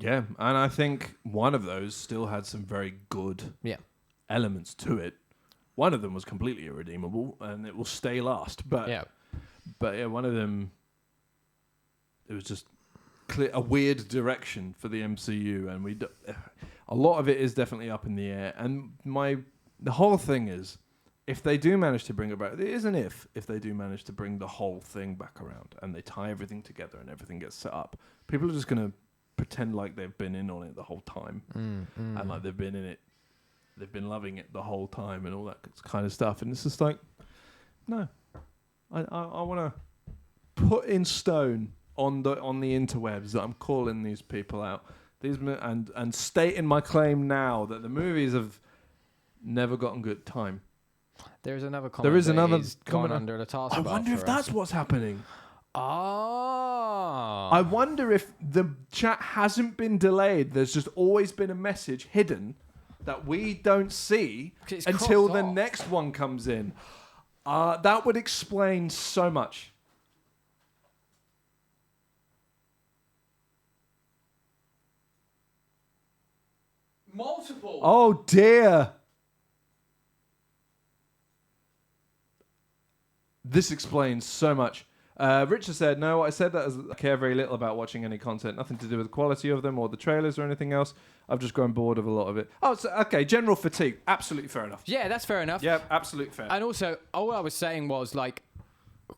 Yeah, and I think one of those still had some very good elements to it. One of them was completely irredeemable, and it will stay last. But one of them, it was just a weird direction for the MCU, and a lot of it is definitely up in the air. And the whole thing is, if they do manage to bring it back, it is an if they do manage to bring the whole thing back around, and they tie everything together and everything gets set up, people are just going to pretend like they've been in on it the whole time, and like they've been in it. They've been loving it the whole time and all that kind of stuff. And it's just like, no. I want to put in stone on the interwebs that I'm calling these people out. And stating my claim now that the movies have never gotten good time. There is another comment. There is another comment under the taskbar. I wonder if that's what's happening. Oh. I wonder if the chat hasn't been delayed. There's just always been a message hidden that we don't see until the next one comes in. That would explain so much. Multiple. Oh dear. This explains so much. Richard said, no, I said that as I care very little about watching any content. Nothing to do with the quality of them or the trailers or anything else. I've just grown bored of a lot of it. Oh, so, okay, general fatigue. Absolutely fair enough. Yeah, that's fair enough. Yeah, absolutely fair. And also, all I was saying was, like,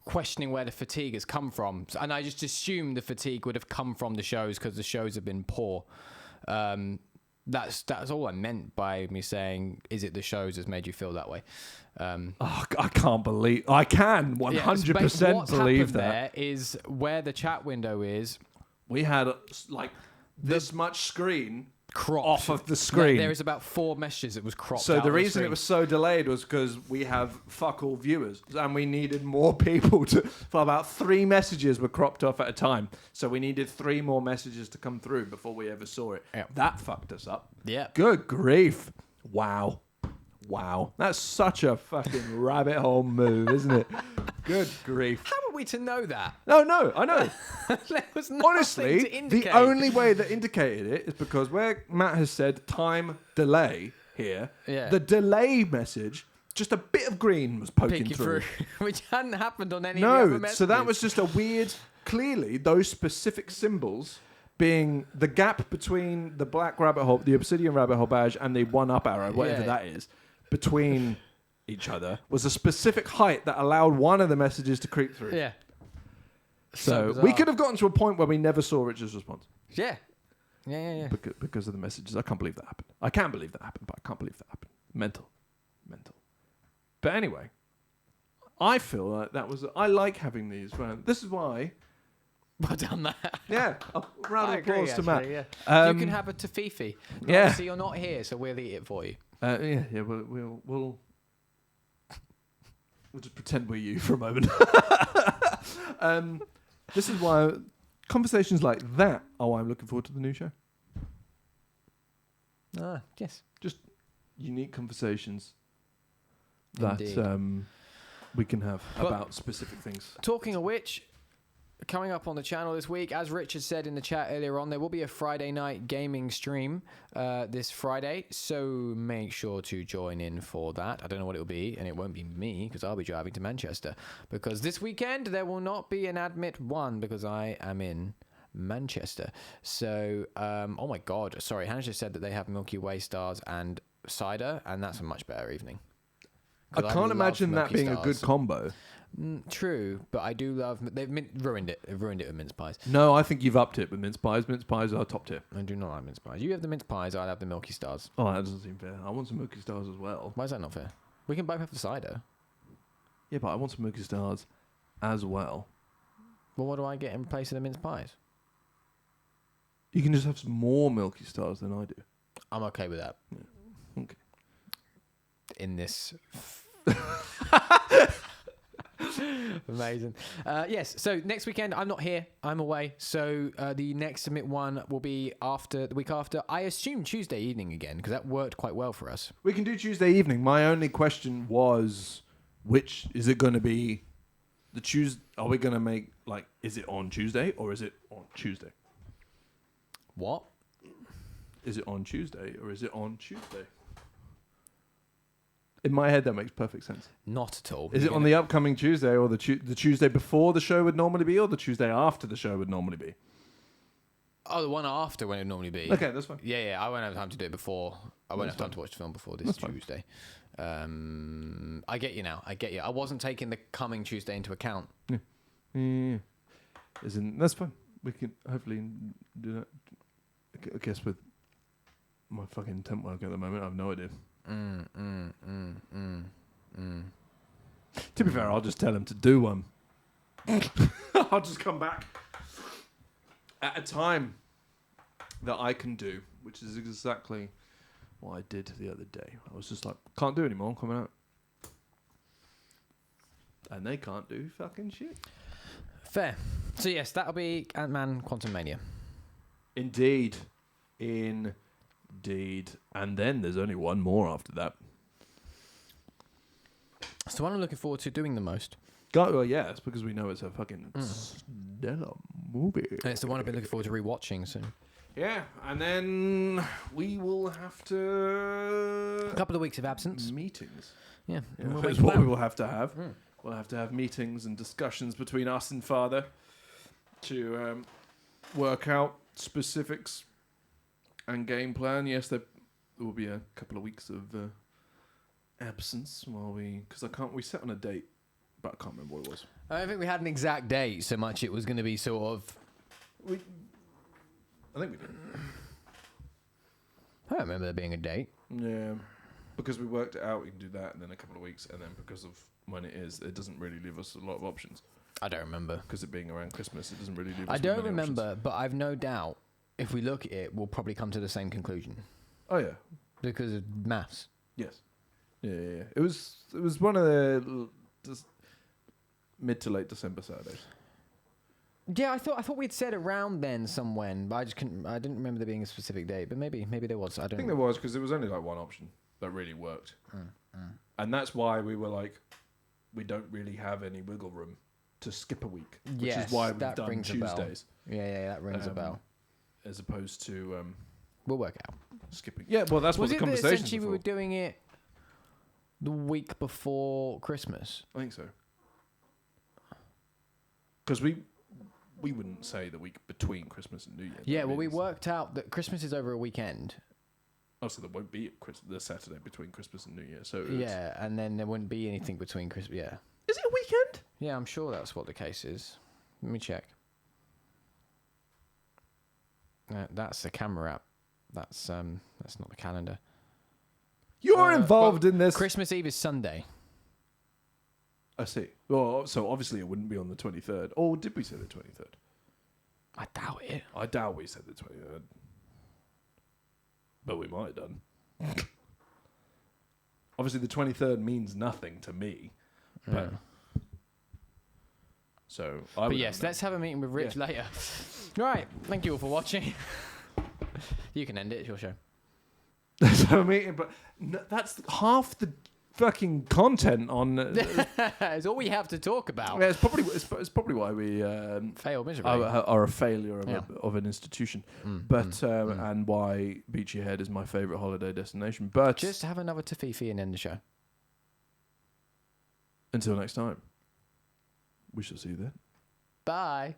questioning where the fatigue has come from. And I just assumed the fatigue would have come from the shows because the shows have been poor. That's all I meant by me saying, is it the shows that's made you feel that way? I can't believe... I can 100% believe that. There is where the chat window is. We had, like, this much screen... cropped off of the screen. There is about 4 messages that was cropped. So out the of reason the it was so delayed was because we have fuck all viewers, and we needed more people to. For about 3 messages were cropped off at a time, so we needed 3 more messages to come through before we ever saw it. Yep. That fucked us up. Yeah. Good grief! Wow, that's such a fucking rabbit hole move, isn't it? Good grief! How are we to know that? No, I know. There was nothing Honestly, to indicate. the only way that indicated it is because where Matt has said time delay here, the delay message, just a bit of green was poking through. Which hadn't happened on any of the other messages. So that was just a weird, clearly, those specific symbols being the gap between the black rabbit hole, the obsidian rabbit hole badge, and the 1-up arrow, whatever that is, between each other, was a specific height that allowed one of the messages to creep through. Yeah. So we could have gotten to a point where we never saw Richard's response. Yeah. Because of the messages. I can't believe that happened. I can believe that happened, but I can't believe that happened. Mental. But anyway, I feel like that was... I like having these. This is why... Well done, Matt. Yeah. A round of applause to Matt. Yeah. You can have a tofifi. Yeah. Obviously, you're not here, so we'll eat it for you. We'll just pretend we're you for a moment. This is why conversations like that are why I'm looking forward to the new show. Yes. Just unique conversations that we can have about specific things. Talking of which, coming up on the channel this week, as Richard said in the chat earlier on, there will be a Friday night gaming stream this Friday, so make sure to join in for that. I don't know what it will be, and it won't be me, because I'll be driving to Manchester, because this weekend there will not be an Admit 1, because I am in Manchester. So, oh my God, sorry, Hannah just said that they have Milky Way stars and cider, and that's a much better evening. I 'Cause can't love imagine that Milky being a Stars. good combo. True, but I do love. They've ruined it. They've ruined it with mince pies. No, I think you've upped it with mince pies. Mince pies are top tier. I do not like mince pies. You have the mince pies. I have the Milky Stars. Oh, that doesn't seem fair. I want some Milky Stars as well. Why is that not fair? We can both have the cider. Yeah, but I want some Milky Stars as well. Well, what do I get in place of the mince pies? You can just have some more Milky Stars than I do. I'm okay with that. Yeah. Okay. In this. Amazing. Yes, so next weekend I'm not here. I'm away. So the next Submit one will be the week after. I assume Tuesday evening again, because that worked quite well for us. We can do Tuesday evening. My only question was, which is it going to be? The Tuesday? Are we going to make is it on Tuesday or is it on Tuesday? What? Is it on Tuesday or is it on Tuesday? In my head, that makes perfect sense. Not at all. Is it on the upcoming Tuesday or the Tuesday before the show would normally be or the Tuesday after the show would normally be? Oh, the one after when it would normally be. Okay, that's fine. Yeah, I won't have time to do it before. I won't That's have time fine. to watch the film before this That's fine. Tuesday. I get you now. I get you. I wasn't taking the coming Tuesday into account. Yeah. That's fine. We can hopefully do that. I guess with my fucking temp work at the moment, I have no idea. To be fair, I'll just tell him to do one. I'll just come back at a time that I can do, which is exactly what I did the other day. I was just like, can't do anymore, I'm coming out. And they can't do fucking shit. Fair. So yes, that'll be Ant-Man Quantumania. Indeed. And then there's only one more after that. It's the one I'm looking forward to doing the most. Well, yeah, it's because we know it's a fucking stellar movie. And it's the one I've been looking forward to rewatching soon. Yeah, and then we will have to... A couple of weeks of absence. Meetings. Yeah. That's what we will have to have. We'll have to have meetings and discussions between us and Father to work out specifics and game plan. Yes, there will be a couple of weeks of absence while because we set on a date, but I can't remember what it was. I don't think we had an exact date so much. It was going to be sort of. I think we did. I don't remember there being a date. Yeah, because we worked it out. We can do that, and then a couple of weeks, and then because of when it is, it doesn't really leave us a lot of options. I don't remember Because it being around Christmas, it doesn't really leave us. I with don't many remember, options. but I've no doubt if we look at it, we'll probably come to the same conclusion Oh yeah. because of maths. Yes. Yeah. It was one of the mid to late December Saturdays. Yeah, I thought we'd said around then somewhen, but I just couldn't. I didn't remember there being a specific date, but maybe there was. I I think there was because there was only like one option that really worked, and that's why we were like, we don't really have any wiggle room to skip a week, which Yes, is why we've that done rings a bell. Tuesdays Yeah, that rings a bell. as opposed to We'll work out. skipping. Yeah, well, that's Was what the it that conversation. essentially we were doing it the week before Christmas? I think so. Because we wouldn't say the week between Christmas and New Year. Yeah, That well, we means- worked out that Christmas is over a weekend. Oh, so there won't be the Saturday between Christmas and New Year. So it's, Yeah, and then there wouldn't be anything between Christmas. Yeah. is it a weekend? Yeah, I'm sure that's what the case is. Let me check. That's the camera app. That's not the calendar. You're involved in this. Christmas Eve is Sunday. I see. Well, so obviously it wouldn't be on the 23rd. Or did we say the 23rd? I doubt it. I doubt we said the 23rd. But we might have done. Obviously the 23rd means nothing to me. But so I But would yes, have let's have a meeting with Rich later. Right. Thank you all for watching. You can end it. It's your show. Let's have a meeting, but that's half the fucking content on. It's all we have to talk about. Yeah, it's probably why we Fail miserably. are a failure of, Yeah. of an institution, and why Beachy Head is my favourite holiday destination. But Just have another Tafifi and end the show. until next time, we shall see you then. Bye.